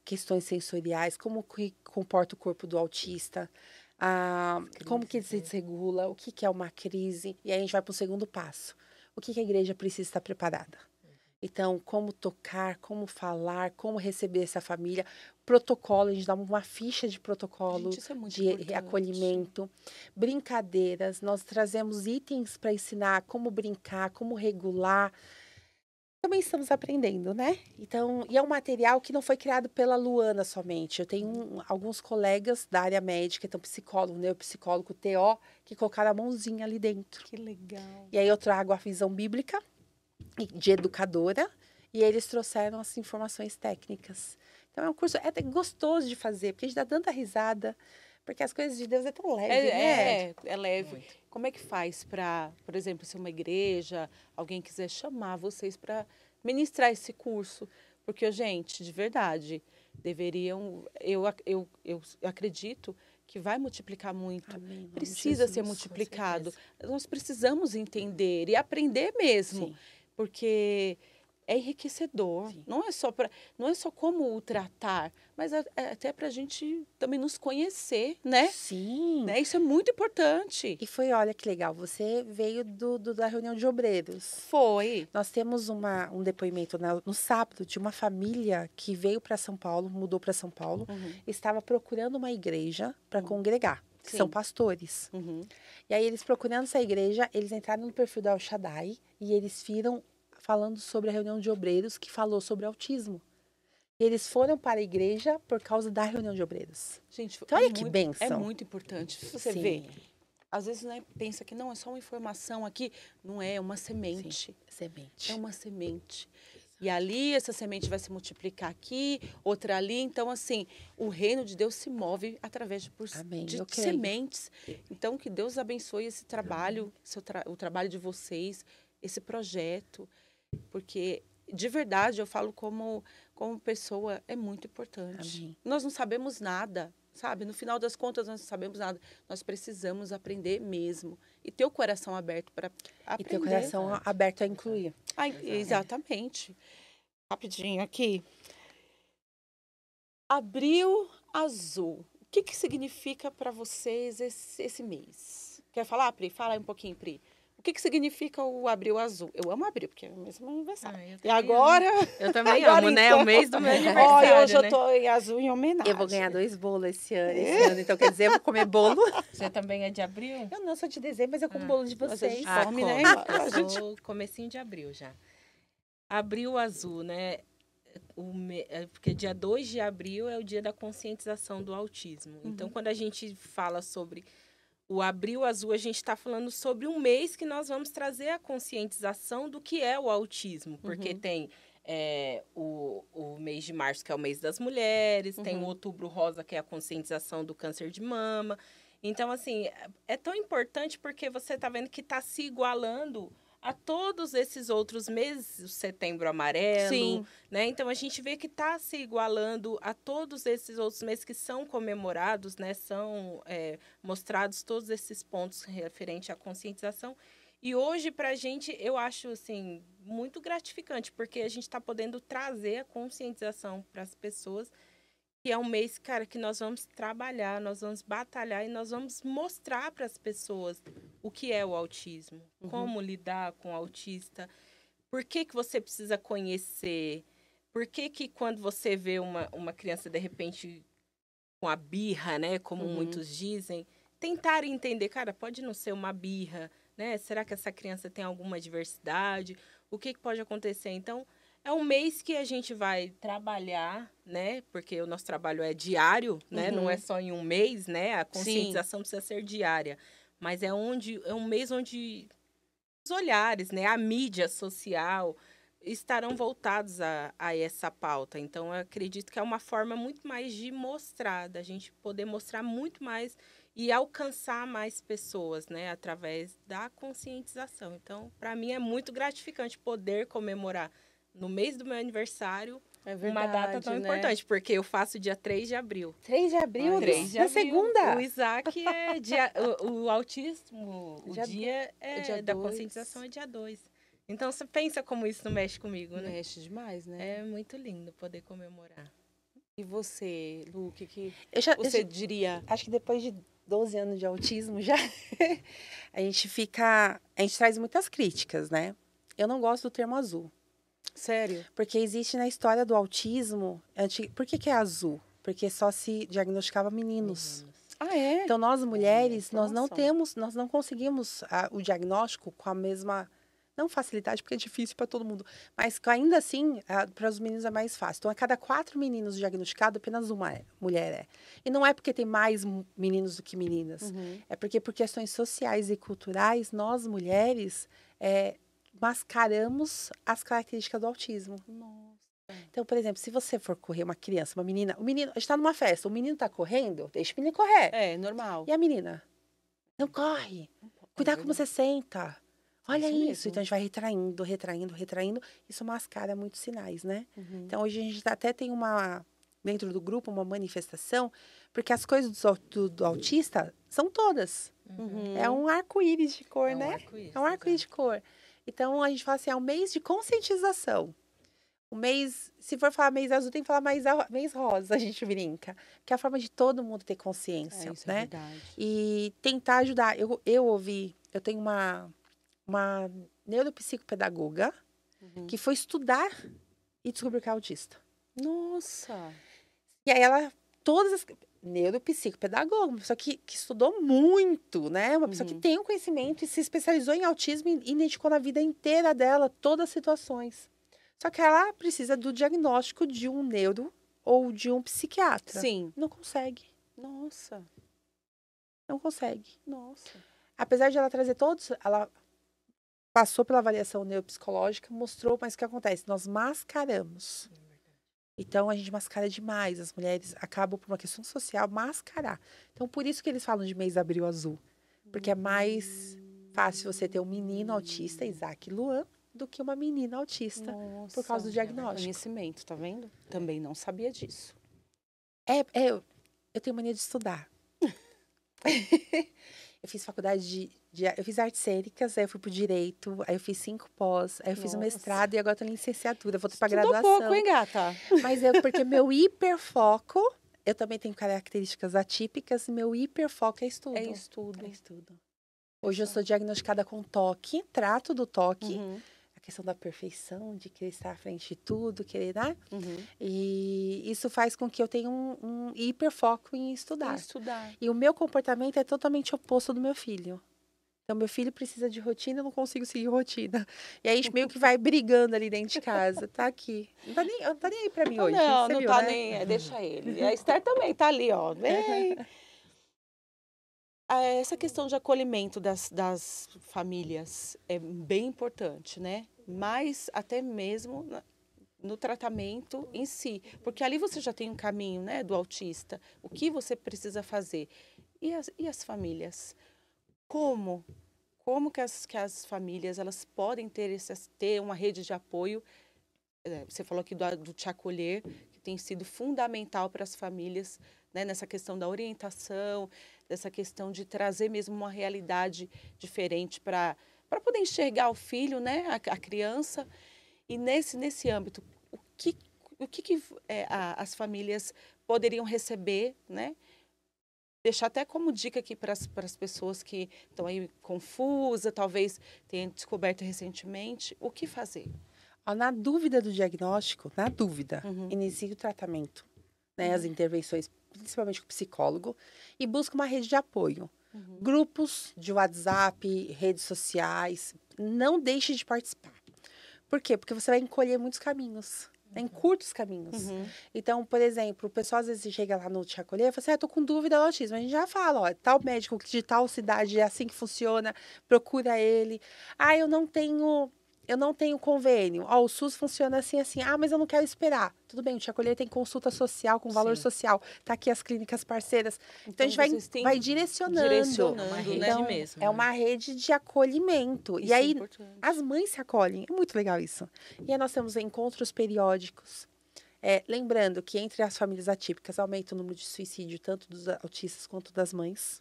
questões sensoriais, como que comporta o corpo do autista, como que ele se desregula, o que é uma crise. E aí a gente vai para o segundo passo. O que a igreja precisa estar preparada? Então, como tocar, como falar, como receber essa família. Protocolo, a gente dá uma ficha de protocolo, Gente, isso é muito de importante. acolhimento. Brincadeiras, nós trazemos itens para ensinar como brincar, como regular. Também estamos aprendendo, né? Então, e é um material que não foi criado pela Luana somente. Eu tenho alguns colegas da área médica, então psicólogo, neuropsicólogo, TO, que colocaram a mãozinha ali dentro. Que legal. E aí eu trago a visão bíblica de educadora e eles trouxeram as informações técnicas. Então é um curso até gostoso de fazer, porque a gente dá tanta risada, porque as coisas de Deus é tão leve, né? É leve. Muito. Como é que faz para, por exemplo, se uma igreja, alguém quiser chamar vocês para ministrar esse curso? Porque, gente, de verdade, deveriam, eu acredito que vai multiplicar muito. Amém, em nome de Precisa ser Jesus, com multiplicado. certeza. Nós precisamos entender e aprender mesmo, Sim. porque é enriquecedor. Sim. Não é só como o tratar, mas até para a gente também nos conhecer, né? Sim. Né? Isso é muito importante. E foi, olha que legal, você veio da reunião de obreiros. Foi. Nós temos um depoimento no sábado de uma família que veio para São Paulo, mudou para São Paulo, estava procurando uma igreja para congregar, que Sim. são pastores. E aí eles procurando essa igreja, eles entraram no perfil da El Shaddai e eles viram falando sobre a reunião de obreiros que falou sobre autismo. E eles foram para a igreja por causa da reunião de obreiros. Gente, Então, olha que bênção. É muito importante. Se você Sim. vê, às vezes, né, pensa que não, é só uma informação aqui. Não é, é uma semente. Sim, semente. É uma semente. E ali, essa semente vai se multiplicar aqui, outra ali. Então, assim, o reino de Deus se move através Amém, de eu creio. sementes. Então, que Deus abençoe esse trabalho, o trabalho de vocês, esse projeto. Porque, de verdade, eu falo como pessoa, é muito importante. Amém. Nós não sabemos nada, sabe? No final das contas, nós não sabemos nada. Nós precisamos aprender mesmo. E ter o coração aberto para aprender. E ter o coração aberto a incluir. Exatamente. Rapidinho aqui. Abril Azul. O que significa para vocês esse mês? Quer falar, Pri? Fala aí um pouquinho, Pri. O que significa o Abril Azul? Eu amo abril, porque é o mesmo aniversário. Eu E agora... Eu também agora, amo, né? então. O mês do meu aniversário, Olha, hoje né? eu tô em azul em homenagem. Eu vou ganhar 2 bolos esse ano. Então, quer dizer, eu vou comer bolo. Você também é de abril? Eu não sou de dezembro, mas eu como bolo de Mas a vocês. gente come, né? Eu sou comecinho de abril já. Abril Azul, né? Porque dia 2 de abril é o dia da conscientização do autismo. Então, quando a gente fala sobre o Abril Azul, a gente está falando sobre um mês que nós vamos trazer a conscientização do que é o autismo. Porque tem o mês de março, que é o mês das mulheres, tem o Outubro Rosa, que é a conscientização do câncer de mama. Então, assim, é tão importante porque você está vendo que está se igualando a todos esses outros meses, o Setembro Amarelo, Sim. né? Então, a gente vê que está se igualando a todos esses outros meses que são comemorados, né? São mostrados todos esses pontos referentes à conscientização. E hoje, para a gente, eu acho, assim, muito gratificante, porque a gente está podendo trazer a conscientização para as pessoas, que é um mês, cara, que nós vamos trabalhar, nós vamos batalhar e nós vamos mostrar para as pessoas o que é o autismo, como lidar com o autista, por que você precisa conhecer, por que quando você vê uma criança, de repente, com a birra, né, como muitos dizem, tentar entender, cara, pode não ser uma birra, né? Será que essa criança tem alguma diversidade? O que pode acontecer? Então, é um mês que a gente vai trabalhar, né? Porque o nosso trabalho é diário, né? Não é só em um mês, né? A conscientização precisa ser diária. Mas é um mês onde os olhares, né? A mídia social, estarão voltados a essa pauta. Então, eu acredito que é uma forma muito mais de mostrar, da gente poder mostrar muito mais e alcançar mais pessoas, né, através da conscientização. Então, para mim é muito gratificante poder comemorar no mês do meu aniversário uma data tão importante, porque eu faço dia 3 de abril. 3 de abril? 3 de na abril. segunda? O Isaac é dia... o autismo, o dia da dois. conscientização é dia 2. Então, você pensa como isso não mexe comigo, né? Mexe demais, né? É muito lindo poder comemorar. E você, Lu, o que Eu diria? acho que depois de 12 anos de autismo já, a gente traz muitas críticas, né? Eu não gosto do termo azul. Sério? Porque existe na história do autismo, por que é azul? Porque só se diagnosticava meninos. Ah, é? Então, nós mulheres, nós não informação. conseguimos o diagnóstico com a mesma, não facilidade, porque é difícil para todo mundo, mas ainda assim, para os meninos é mais fácil. Então, a cada 4 meninos diagnosticados, apenas uma mulher é. E não é porque tem mais meninos do que meninas. Uhum. É porque, por questões sociais e culturais, nós mulheres mascaramos as características do autismo. Nossa. Então, por exemplo, se você for correr uma criança, uma menina, a gente está numa festa, o menino está correndo, deixa o menino correr. É, normal. E a menina? Não corre. Cuidado como você senta. Olha Isso isso. mesmo. Então, a gente vai retraindo. Isso mascara muitos sinais, né? Uhum. Então, hoje a gente até tem dentro do grupo, uma manifestação, porque as coisas do autista são todas. Uhum. É um arco-íris de cor, né? Arco-íris, É um arco-íris de cor. Então, a gente fala assim, é um mês de conscientização. O mês, se for falar mês azul, tem que falar mês rosa, a gente brinca. Que é a forma de todo mundo ter consciência, Isso né? é verdade. E tentar ajudar. Eu tenho uma neuropsicopedagoga que foi estudar e descobriu que é autista. Nossa. E aí neuropsicopedagoga, uma pessoa que estudou muito, né? Uma pessoa que tem um conhecimento e se especializou em autismo e identificou na vida inteira dela todas as situações. Só que ela precisa do diagnóstico de um neuro ou de um psiquiatra. Sim. Não consegue. Nossa. Não consegue. Nossa. Apesar de ela trazer todos, ela passou pela avaliação neuropsicológica, mostrou, mas o que acontece? Nós mascaramos. Então, a gente mascara demais. As mulheres acabam, por uma questão social, mascarar. Então, por isso que eles falam de mês abril azul. Porque é mais fácil você ter um menino autista, Isaac Luan, do que uma menina autista, Nossa. por causa do diagnóstico. Conhecimento, tá vendo? Também não sabia disso. Eu tenho mania de estudar. Eu fiz faculdade eu fiz artes cênicas, aí eu fui pro direito, aí eu fiz 5 pós, aí eu fiz um mestrado e agora tô em licenciatura, vou ter pra graduação. pouco, hein, gata? Mas porque meu hiperfoco, eu também tenho características atípicas, e meu hiperfoco é estudo. É estudo. É estudo. Hoje eu sou diagnosticada com toque, trato do toque, a questão da perfeição, de querer estar à frente de tudo, querer, né? E isso faz com que eu tenha um hiperfoco em estudar. E o meu comportamento é totalmente oposto do meu filho. Então, meu filho precisa de rotina, eu não consigo seguir rotina. E aí, a gente meio que vai brigando ali dentro de casa. Tá aqui. Não tá nem aí pra mim hoje. Não, você não viu, tá né? nem... Deixa ele. E a Esther também tá ali, ó. Vem. Essa questão de acolhimento das famílias é bem importante, né? Mas até mesmo no tratamento em si. Porque ali você já tem um caminho, né, do autista. O que você precisa fazer? E as famílias? Como que as famílias elas podem ter uma rede de apoio? Você falou aqui do Te Acolher, que tem sido fundamental para as famílias, né, nessa questão da orientação, dessa questão de trazer mesmo uma realidade diferente para poder enxergar o filho, né, a criança. E nesse âmbito, o que as famílias poderiam receber, né? Deixar até como dica aqui para as pessoas que estão aí confusas, talvez tenham descoberto recentemente, o que fazer? Na dúvida do diagnóstico, inicie o tratamento, né? As intervenções, principalmente com o psicólogo, e busque uma rede de apoio. Grupos de WhatsApp, redes sociais, não deixe de participar. Por quê? Porque você vai encolher muitos caminhos. Em curtos caminhos. Então, por exemplo, o pessoal às vezes chega lá no Te Acolher e fala assim, eu tô com dúvida do autismo. A gente já fala, ó, tal médico de tal cidade é assim que funciona, procura ele. Eu não tenho eu não tenho convênio. Ó, o SUS funciona assim, assim. Ah, mas eu não quero esperar. Tudo bem, o Tia Colher tem consulta social com valor Sim. social. Tá aqui as clínicas parceiras. Então, a gente vocês têm vai direcionando. direcionando, É uma né? rede Então, mesmo. é uma rede de acolhimento. Isso E é aí, importante. as mães se acolhem. É muito legal isso. E aí, nós temos encontros periódicos. Lembrando que entre as famílias atípicas aumenta o número de suicídio, tanto dos autistas quanto das mães.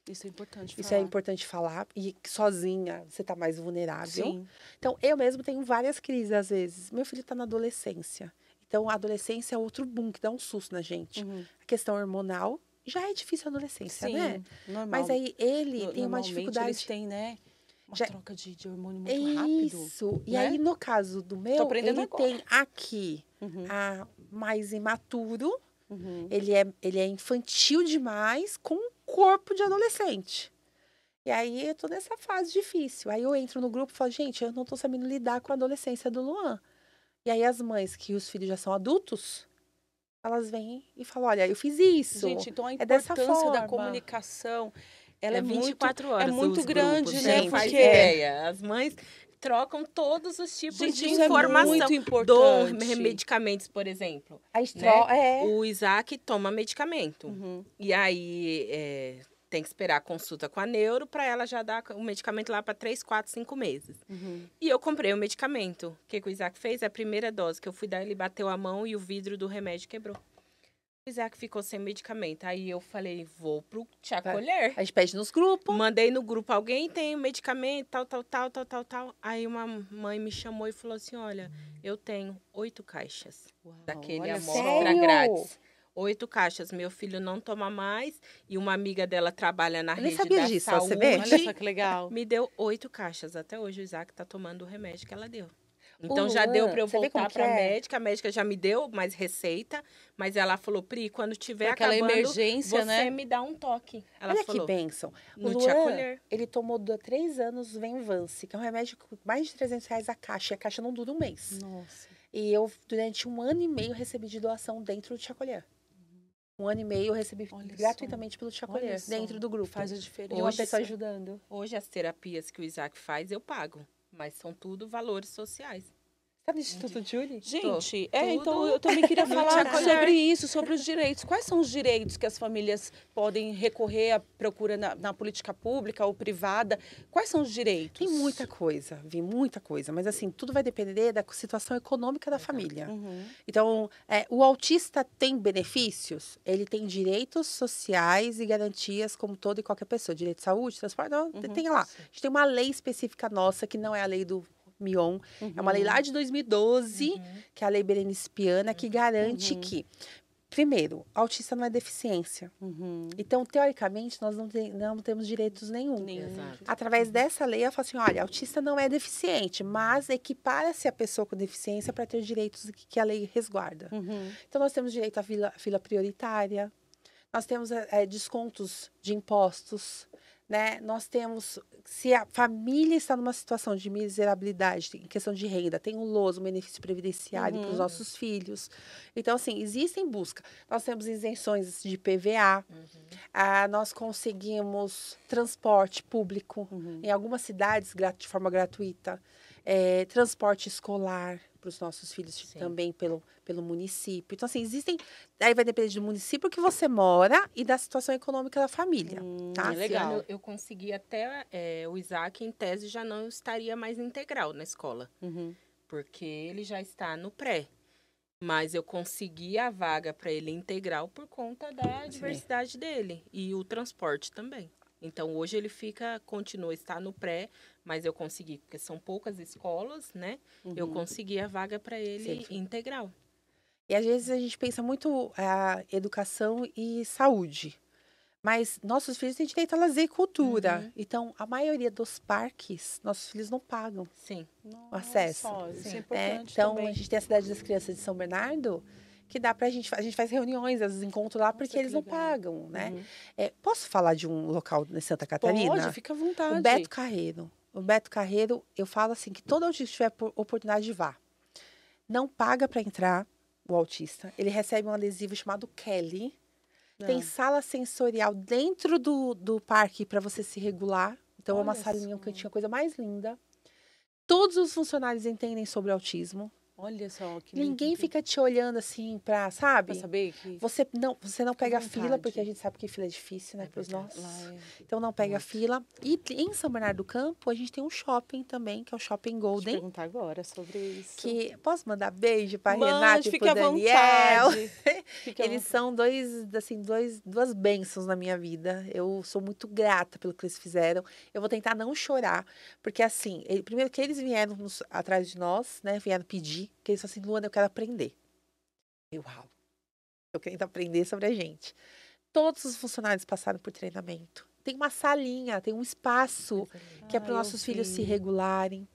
Isso é importante Isso falar. é importante falar. E que sozinha você está mais vulnerável. Sim. Então, eu mesmo tenho várias crises às vezes. Meu filho está na adolescência. Então, a adolescência é outro boom que dá um susto na gente. Uhum. A questão hormonal já é difícil a adolescência, Sim, né? normal. Mas aí ele tem uma Normalmente dificuldade. eles têm, né? Uma Já- troca de hormônio muito rápido. Isso. E né? aí, no caso do meu, aprendendo ele agora. tem aqui Uhum. a mais imaturo. Uhum. Ele é infantil demais com um corpo de adolescente. E aí eu tô nessa fase difícil. Aí eu entro no grupo e falo, gente, eu não tô sabendo lidar com a adolescência do Luan. E aí as mães que os filhos já são adultos, elas vêm e falam, olha, eu fiz isso. Gente, então a dessa importância da forma. comunicação, ela é 24 muito, horas. é muito os grande, grupos, né? Você não faz Porque ideia. As mães trocam todos os tipos Gente, de isso é informação. muito Do importante. medicamentos, por exemplo. A Né? estro... é. O Isaac toma medicamento. Uhum. E aí tem que esperar a consulta com a neuro para ela já dar o medicamento lá para 3, 4, 5 meses. Uhum. E eu comprei o medicamento. O que o Isaac fez? A primeira dose que eu fui dar, ele bateu a mão e o vidro do remédio quebrou. O Isaac ficou sem medicamento. Aí eu falei, vou pro Tia Colher. A gente pede nos grupos. Mandei no grupo, alguém tem medicamento, tal. Aí uma mãe me chamou e falou assim, olha, eu tenho 8 caixas Uau, daquele olha amostra só. Sério? grátis. 8 caixas. Meu filho não toma mais e uma amiga dela trabalha na Eu nem rede sabia da disso, ó, você saúde. vê? Olha só que legal. Me deu 8 caixas. Até hoje o Isaac tá tomando o remédio que ela deu. O Então já Luan, deu para eu você vê como voltar que para é? a médica já me deu mais receita, mas ela falou, Pri, quando tiver Aquela acabando, emergência, você né? me dá um toque. Ela Olha falou, que bênção. O no Tia Luan, Colher. ele tomou há 3 anos o Venvance, que é um remédio com mais de R$300 a caixa. E a caixa não dura um mês. Nossa. E eu, durante 1 ano e meio, recebi de doação dentro do Tia Colher. 1 ano e meio eu recebi Olha gratuitamente pelo Tia Olha Colher, só. dentro do grupo. Faz a diferença. E uma Hoje pessoa isso- ajudando. Hoje as terapias que o Isaac faz, eu pago. Mas são tudo valores sociais. Tá no Instituto Julie? Gente, Tudo então eu também queria no falar Tia Colher. sobre isso, sobre os direitos. Quais são os direitos que as famílias podem recorrer à procura na política pública ou privada? Quais são os direitos? Tem muita coisa, Vi, muita coisa. Mas assim, tudo vai depender da situação econômica da família. Uhum. Então, o autista tem benefícios? Ele tem direitos sociais e garantias como toda e qualquer pessoa. Direito de saúde, transporte, não, tem lá. A gente tem uma lei específica nossa, que não é a lei do Mion. É uma lei lá de 2012, que é a Lei Berenice Piana, que garante que, primeiro, autista não é deficiência. Uhum. Então, teoricamente, nós não temos direitos nenhum. Nenhum. Exato. Através dessa lei, ela fala assim, olha, autista não é deficiente, mas equipara-se a pessoa com deficiência para ter os direitos que a lei resguarda. Uhum. Então, nós temos direito à fila prioritária, nós temos descontos de impostos, né? Nós temos, se a família está numa situação de miserabilidade, em questão de renda, tem um LOAS, um benefício previdenciário para os nossos filhos. Então, assim, existem busca. Nós temos isenções de PVA, nós conseguimos transporte público em algumas cidades de forma gratuita, transporte escolar para os nossos filhos também pelo município. Então, assim, existem... Aí vai depender do município que você mora e da situação econômica da família, tá? é legal. Esse ano eu consegui até... o Isaac, em tese, já não estaria mais integral na escola. Uhum. Porque ele já está no pré. Mas eu consegui a vaga para ele integral por conta da diversidade dele. E o transporte também. Então, hoje ele continua a estar no pré, mas eu consegui, porque são poucas escolas, né? Eu consegui a vaga para ele integral. E às vezes a gente pensa muito educação e saúde. Mas nossos filhos têm direito a lazer e cultura. Então, a maioria dos parques, nossos filhos não pagam Sim. o acesso. Nossa, isso é Sim. importante Então, também. a gente tem a Cidade das Crianças de São Bernardo, que dá pra gente... A gente faz reuniões, às vezes encontros lá, porque que eles não legal. pagam, né? Posso falar de um local em Santa Catarina? Pode, fica à vontade. O Beto Carreiro. O Beto Carreiro, eu falo assim, que todo autista tiver oportunidade de vá. Não paga para entrar o autista. Ele recebe um adesivo chamado Kelly. Tem sala sensorial dentro do parque para você se regular. Então, é uma Olha salinha, um só. cantinho, a coisa mais linda. Todos os funcionários entendem sobre autismo. Olha só, que Ninguém lindo. fica te olhando assim pra, sabe? Pra saber que... Você não pega fila, vontade. porque a gente sabe que fila é difícil, né, pros verdade. nossos. Lá é... Então não pega Muito. fila. E em São Bernardo do Campo, a gente tem um shopping também, que é o Shopping Vou te Golden. perguntar agora sobre isso. Que posso mandar beijo pra Mande, Renata e fique pro à Daniel. vontade. Fique à Eles vontade. são duas bênçãos na minha vida. Eu sou muito grata pelo que eles fizeram. Eu vou tentar não chorar, porque assim, primeiro que eles vieram atrás de nós, né? Vieram pedir, que eles falaram assim, Luana, eu quero aprender. Uau! Eu quero aprender sobre a gente. Todos os funcionários passaram por treinamento. Tem uma salinha, tem um espaço que é para Ah, eu nossos filhos se vi. regularem.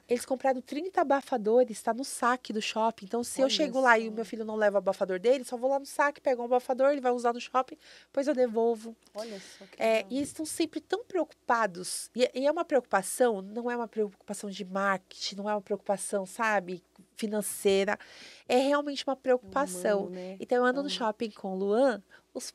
Eles compraram 30 abafadores, está no saque do shopping. Então, se eu Olha chego lá e o só. meu filho não leva o abafador dele, só vou lá no saque, pego um abafador, ele vai usar no shopping, depois eu devolvo. Olha só que É, legal. e eles estão sempre tão preocupados. E é uma preocupação, não é uma preocupação de marketing, não é uma preocupação, sabe, financeira. É realmente uma preocupação. Humano, né? Então, eu ando no Amo. shopping com o Luan, os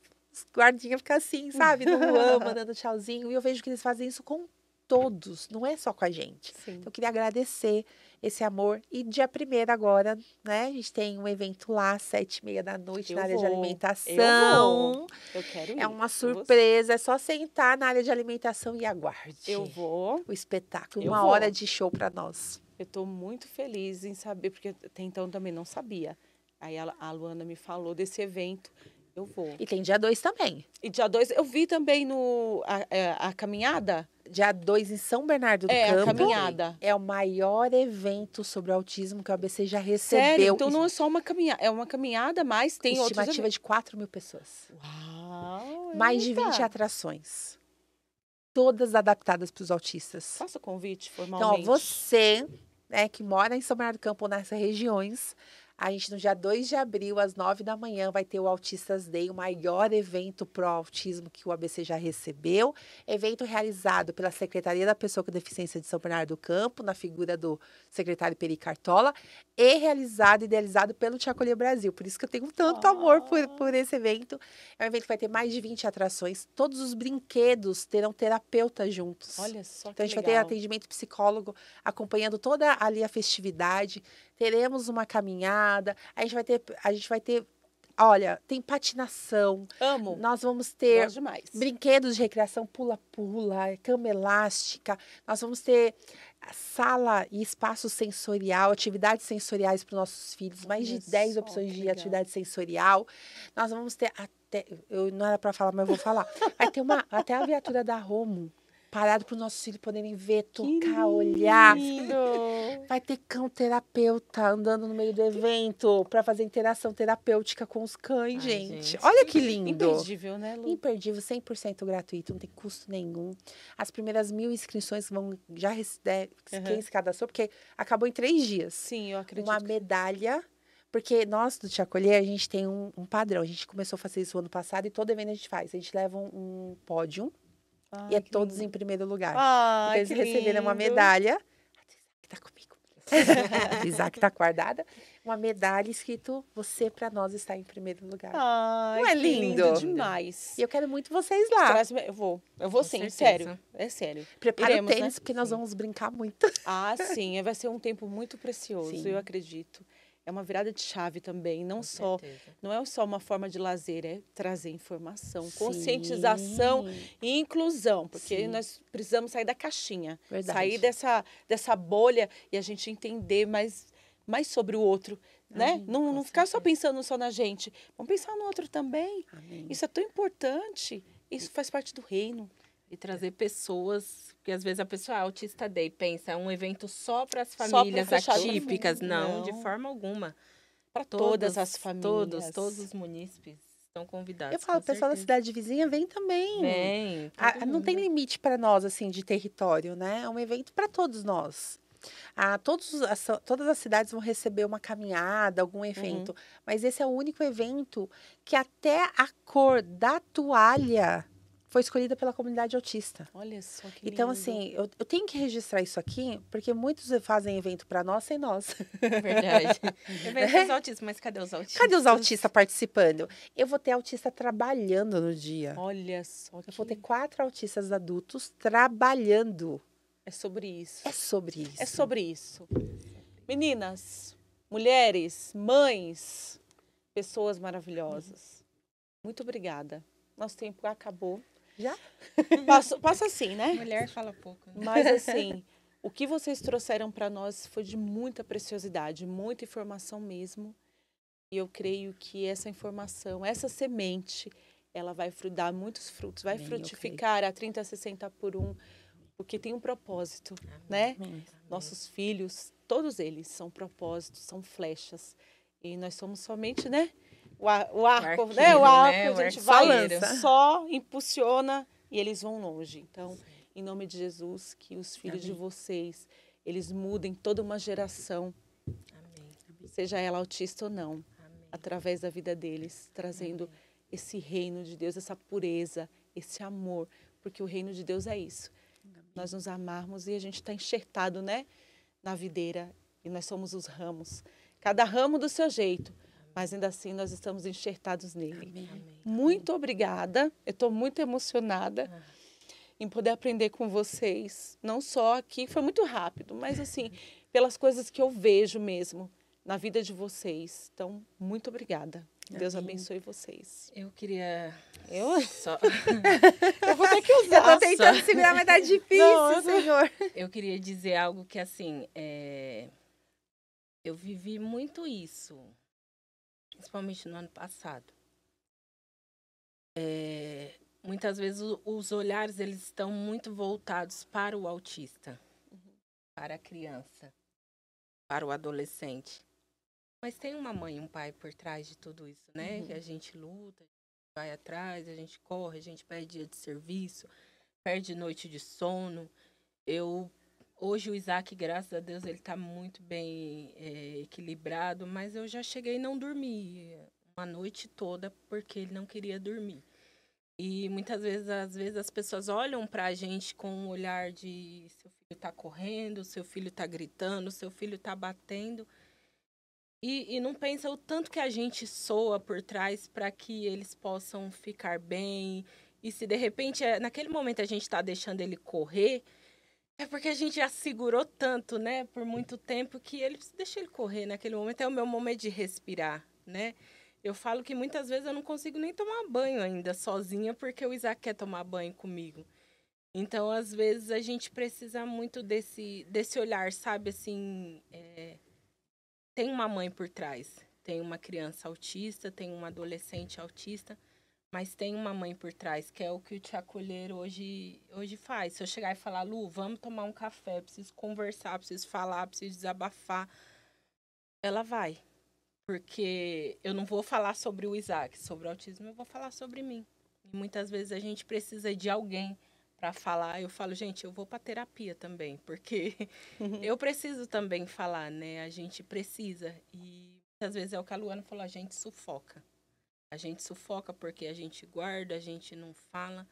guardinhas ficam assim, sabe, no Luan, mandando tchauzinho. E eu vejo que eles fazem isso com todos, não é só com a gente. Sim. Então, eu queria agradecer esse amor. E dia 1º agora, né, a gente tem um evento lá, 7h30 da noite, Eu na área de vou. alimentação. Eu quero ir. É uma Eu vou- surpresa, é só sentar na área de alimentação e aguarde. Eu vou. O espetáculo, Eu uma vou. hora de show para nós. Eu tô muito feliz em saber, porque até então também não sabia. Aí a Luana me falou desse evento. Eu vou. E tem dia 2 também. E dia 2, eu vi também a caminhada. Dia 2 em São Bernardo do É, a Campo. caminhada. É o maior evento sobre autismo que a ABC já Sério? recebeu. Então não é só uma caminhada. É uma caminhada, mas tem outros Estimativa eventos. de 4.000 pessoas. Uau! Mais de eita. 20 atrações. Todas adaptadas para os autistas. Faça o convite Então, ó, formalmente. você, né, que mora em São Bernardo do Campo ou nessas regiões, a gente no dia 2 de abril, às 9 da manhã, vai ter o Autistas Day, o maior evento pro autismo que o ABC já recebeu. Evento realizado pela Secretaria da Pessoa com Deficiência de São Bernardo do Campo, na figura do secretário Peri Cartola, e realizado e idealizado pelo Te Acolher Brasil. Por isso que eu tenho tanto amor por esse evento. É um evento que vai ter mais de 20 atrações. Todos os brinquedos terão terapeutas juntos. Olha só que Então, a gente vai ter legal. atendimento psicólogo acompanhando toda ali a festividade. Teremos uma caminhada. A gente vai ter, olha, tem patinação. Amo. Nós vamos ter Gosto demais. brinquedos de recreação, pula-pula, cama elástica. Nós vamos ter sala e espaço sensorial, atividades sensoriais para os nossos filhos. Mais de Olha 10 só, opções que de legal. atividade sensorial. Nós vamos ter até, eu não era para falar, mas eu vou falar. Vai ter até a viatura da Romo parado para os nossos filhos poderem ver, tocar, olhar. Lindo. Vai ter cão terapeuta andando no meio do evento para fazer interação terapêutica com os cães, Ai, gente. gente. Olha que lindo. Imperdível, né, Lu? Imperdível, 100% gratuito, não tem custo nenhum. As primeiras 1.000 inscrições vão já quem se cadastrou, porque acabou em 3 dias. Sim, eu acredito. Uma medalha, porque nós do Te Acolher, a gente tem um padrão. A gente começou a fazer isso ano passado e todo evento a gente faz. A gente leva um pódio e é que todos lindo. em primeiro lugar. Ai, Então, que eles receberam uma lindo. medalha. A Isaac tá comigo. A Isaac tá guardada. Uma medalha escrito você pra nós está em primeiro lugar. Ai, Não é que lindo? demais. E eu quero muito vocês lá. Eu vou sim, certeza. sério. É sério. Prepara Iremos, o tênis, né? porque nós vamos brincar muito. Ah, sim, vai ser um tempo muito precioso, Sim. eu acredito. É uma virada de chave também, não é só uma forma de lazer, é trazer informação, conscientização Sim. e inclusão, porque Sim. nós precisamos sair da caixinha, Verdade. sair dessa bolha e a gente entender mais sobre o outro, né? Não ficar só pensando só na gente, vamos pensar no outro também. Amém. Isso é tão importante, isso faz parte do reino. E trazer pessoas, porque às vezes a pessoa Autista Day pensa, é um evento só para as Só pra famílias fechar todo atípicas. mundo. Não, Não. de forma alguma. Para todas as famílias. Todos os munícipes estão convidados. Eu falo, o com pessoal da certeza. cidade vizinha vem também. Vem. Não tem limite para nós, assim, de território, né? É um evento para todos nós. Todas as cidades vão receber uma caminhada, algum evento. Mas esse é o único evento que até a cor da toalha foi escolhida pela comunidade autista. Olha só que Então, lindo. assim, eu tenho que registrar isso aqui, porque muitos fazem evento para nós sem nós. Verdade. Eventos autistas, mas cadê os autistas? Cadê os autistas participando? Eu vou ter autista trabalhando no dia. Olha só que... Eu vou ter 4 autistas adultos trabalhando. É sobre isso. É sobre isso. É sobre isso. Meninas, mulheres, mães, pessoas maravilhosas. Muito obrigada. Nosso tempo acabou. Já? Passa assim, né? Mulher fala pouco. Né? Mas assim, o que vocês trouxeram para nós foi de muita preciosidade, muita informação mesmo. E eu creio que essa informação, essa semente, ela vai dar muitos frutos, vai Amém, frutificar a 30, 60 por 1, porque tem um propósito, né? Amém. Nossos filhos, todos eles são propósitos, são flechas. E nós somos somente, né? O arco, arqueiro, né? O arco, né? a gente O vai, arqueiro. só impulsiona e eles vão longe. Então, em nome de Jesus, que os filhos de vocês, eles mudem toda uma geração, Amém. seja ela autista ou não, Amém. através da vida deles, trazendo esse reino de Deus, essa pureza, esse amor, porque o reino de Deus é isso. Nós nos amarmos e a gente está enxertado, né, na videira, e nós somos os ramos. Cada ramo do seu jeito, mas ainda assim nós estamos enxertados nele. Amém. Muito obrigada, eu estou muito emocionada em poder aprender com vocês, não só aqui, foi muito rápido, mas assim, pelas coisas que eu vejo mesmo na vida de vocês. Então, muito obrigada. Deus abençoe vocês. Eu queria... Só... Eu vou ter que usar. Eu tô tentando segurar, mas tá difícil, Não, senhor. Eu queria dizer algo que, assim, eu vivi muito isso, principalmente no ano passado. Muitas vezes os olhares, eles estão muito voltados para o autista, para a criança, para o adolescente. Mas tem uma mãe e um pai por trás de tudo isso, né? Que a gente luta, a gente vai atrás, a gente corre, a gente perde dia de serviço, perde noite de sono. Hoje o Isaac, graças a Deus, ele está muito bem equilibrado, mas eu já cheguei e não dormi uma noite toda porque ele não queria dormir. E muitas vezes, as pessoas olham para a gente com um olhar de seu filho está correndo, seu filho está gritando, seu filho está batendo. E não pensa o tanto que a gente soa por trás para que eles possam ficar bem. E se de repente, naquele momento, a gente está deixando ele correr, é porque a gente já segurou tanto, né, por muito tempo, que ele deixa ele correr naquele momento. É o meu momento de respirar, né? Eu falo que muitas vezes eu não consigo nem tomar banho ainda sozinha, porque o Isaac quer tomar banho comigo. Então, às vezes, a gente precisa muito desse olhar, sabe, assim... Tem uma mãe por trás, tem uma criança autista, tem um adolescente autista, mas tem uma mãe por trás, que é o que o Te Acolher hoje faz. Se eu chegar e falar, Lu, vamos tomar um café, preciso conversar, preciso falar, preciso desabafar, ela vai. Porque eu não vou falar sobre o Isaac, sobre o autismo, eu vou falar sobre mim. E muitas vezes a gente precisa de alguém para falar. Eu falo, gente, eu vou para terapia também, porque eu preciso também falar, né? A gente precisa. E muitas vezes é o que a Luana falou, a gente sufoca. A gente sufoca porque a gente guarda, a gente não fala,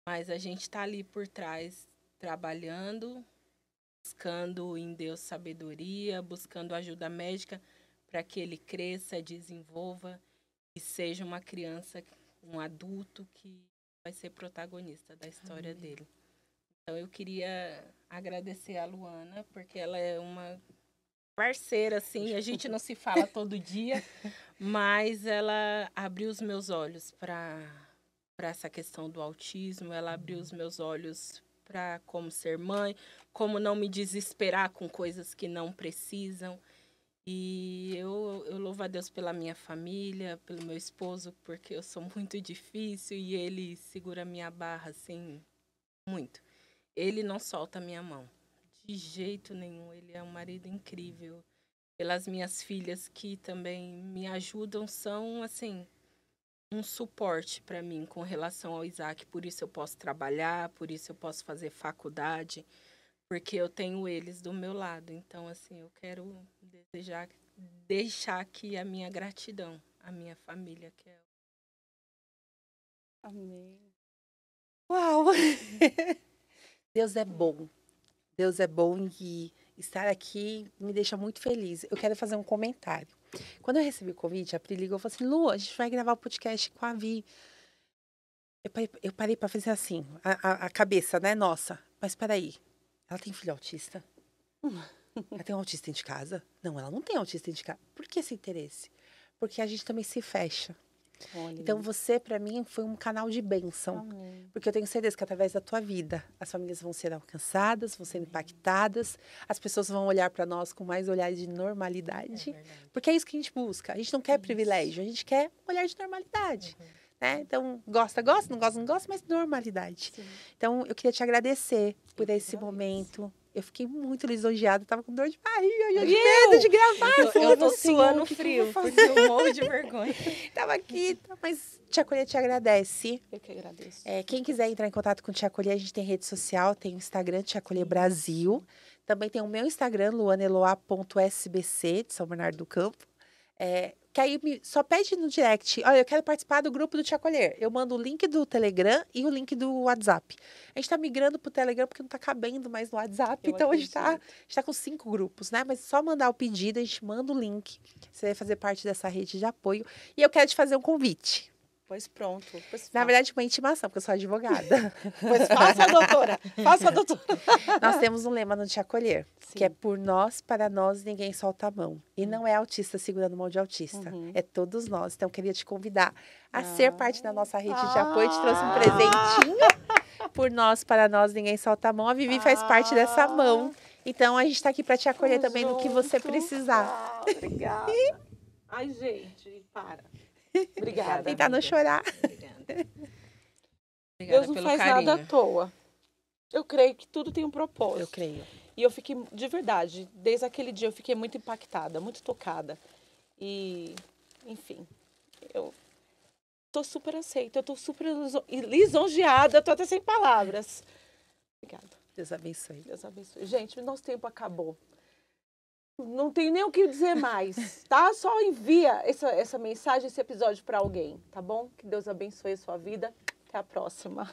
mas a gente está ali por trás, trabalhando, buscando em Deus sabedoria, buscando ajuda médica para que ele cresça, desenvolva e seja uma criança, um adulto que vai ser protagonista da história dele. Então, eu queria agradecer a Luana, porque ela é uma parceira, assim, a gente não se fala todo dia, mas ela abriu os meus olhos para essa questão do autismo, ela abriu os meus olhos para como ser mãe, como não me desesperar com coisas que não precisam. E eu louvo a Deus pela minha família, pelo meu esposo, porque eu sou muito difícil e ele segura a minha barra, assim, muito. Ele não solta a minha mão, de jeito nenhum. Ele é um marido incrível. Pelas minhas filhas que também me ajudam, são, assim, um suporte para mim com relação ao Isaac. Por isso eu posso trabalhar, por isso eu posso fazer faculdade, porque eu tenho eles do meu lado. Então, assim, eu quero deixar aqui a minha gratidão, a minha família, que é... Amém. Uau! Deus é bom. Deus é bom e estar aqui me deixa muito feliz. Eu quero fazer um comentário. Quando eu recebi o convite, a Pri ligou e falou assim, Lu, a gente vai gravar o podcast com a Vi. Eu parei para fazer assim, a cabeça, né? Nossa, mas peraí. ela tem filho autista? Ela tem um autista dentro de casa? Não, ela não tem autista dentro de casa. Por que esse interesse? Porque a gente também se fecha. Olha. Então, você, para mim, foi um canal de bênção. Amém. Porque eu tenho certeza que através da tua vida, as famílias vão ser alcançadas, vão ser impactadas, as pessoas vão olhar para nós com mais olhares de normalidade. Porque é isso que a gente busca. A gente não quer privilégio, a gente quer um olhar de normalidade. Né? Então, gosta, não gosta, mas normalidade. Sim. Então, eu queria te agradecer por esse momento. Eu fiquei muito lisonjeada, tava com dor de barriga, eu de medo de gravar. Eu tô Senhor, suando o que frio, eu vou porque eu morro de vergonha. Tava aqui, mas Tia Colher te agradece. Eu que agradeço. Quem quiser entrar em contato com Tia Colher, a gente tem rede social, tem o Instagram Tia Colher Brasil. Também tem o meu Instagram, luaneloa.sbc, de São Bernardo do Campo. Que aí só pede no direct, olha, eu quero participar do grupo do Tia Colher. Eu mando o link do Telegram e o link do WhatsApp. A gente tá migrando pro Telegram porque não tá cabendo mais no WhatsApp. Então a gente tá com 5 grupos, né? Mas só mandar o pedido, a gente manda o link. Você vai fazer parte dessa rede de apoio. E eu quero te fazer um convite. Pois pronto. Pois Na verdade, uma intimação, porque eu sou advogada. Pois faça, doutora. Faça, doutora. Nós temos um lema no Te Acolher, que é por nós, para nós, ninguém solta a mão. E não é autista segurando mão de autista, é todos nós. Então, eu queria te convidar a ser parte da nossa rede de apoio. Te trouxe um presentinho. Por nós, para nós, ninguém solta a mão. A Vivi faz parte dessa mão. Então, a gente está aqui para te acolher também no que você precisar. Obrigada. Ai, gente, para. Obrigada. Tentar não chorar. Obrigada. Deus não pelo faz carinho. nada à toa. Eu creio que tudo tem um propósito. Eu creio. E eu fiquei, de verdade, desde aquele dia eu fiquei muito impactada, muito tocada. E, enfim, eu tô super aceita, eu tô super lisonjeada, tô até sem palavras. Obrigada. Deus abençoe. Deus abençoe. Gente, nosso tempo acabou. Não tenho nem o que dizer mais, tá? Só envia essa mensagem, esse episódio para alguém, tá bom? Que Deus abençoe a sua vida. Até a próxima.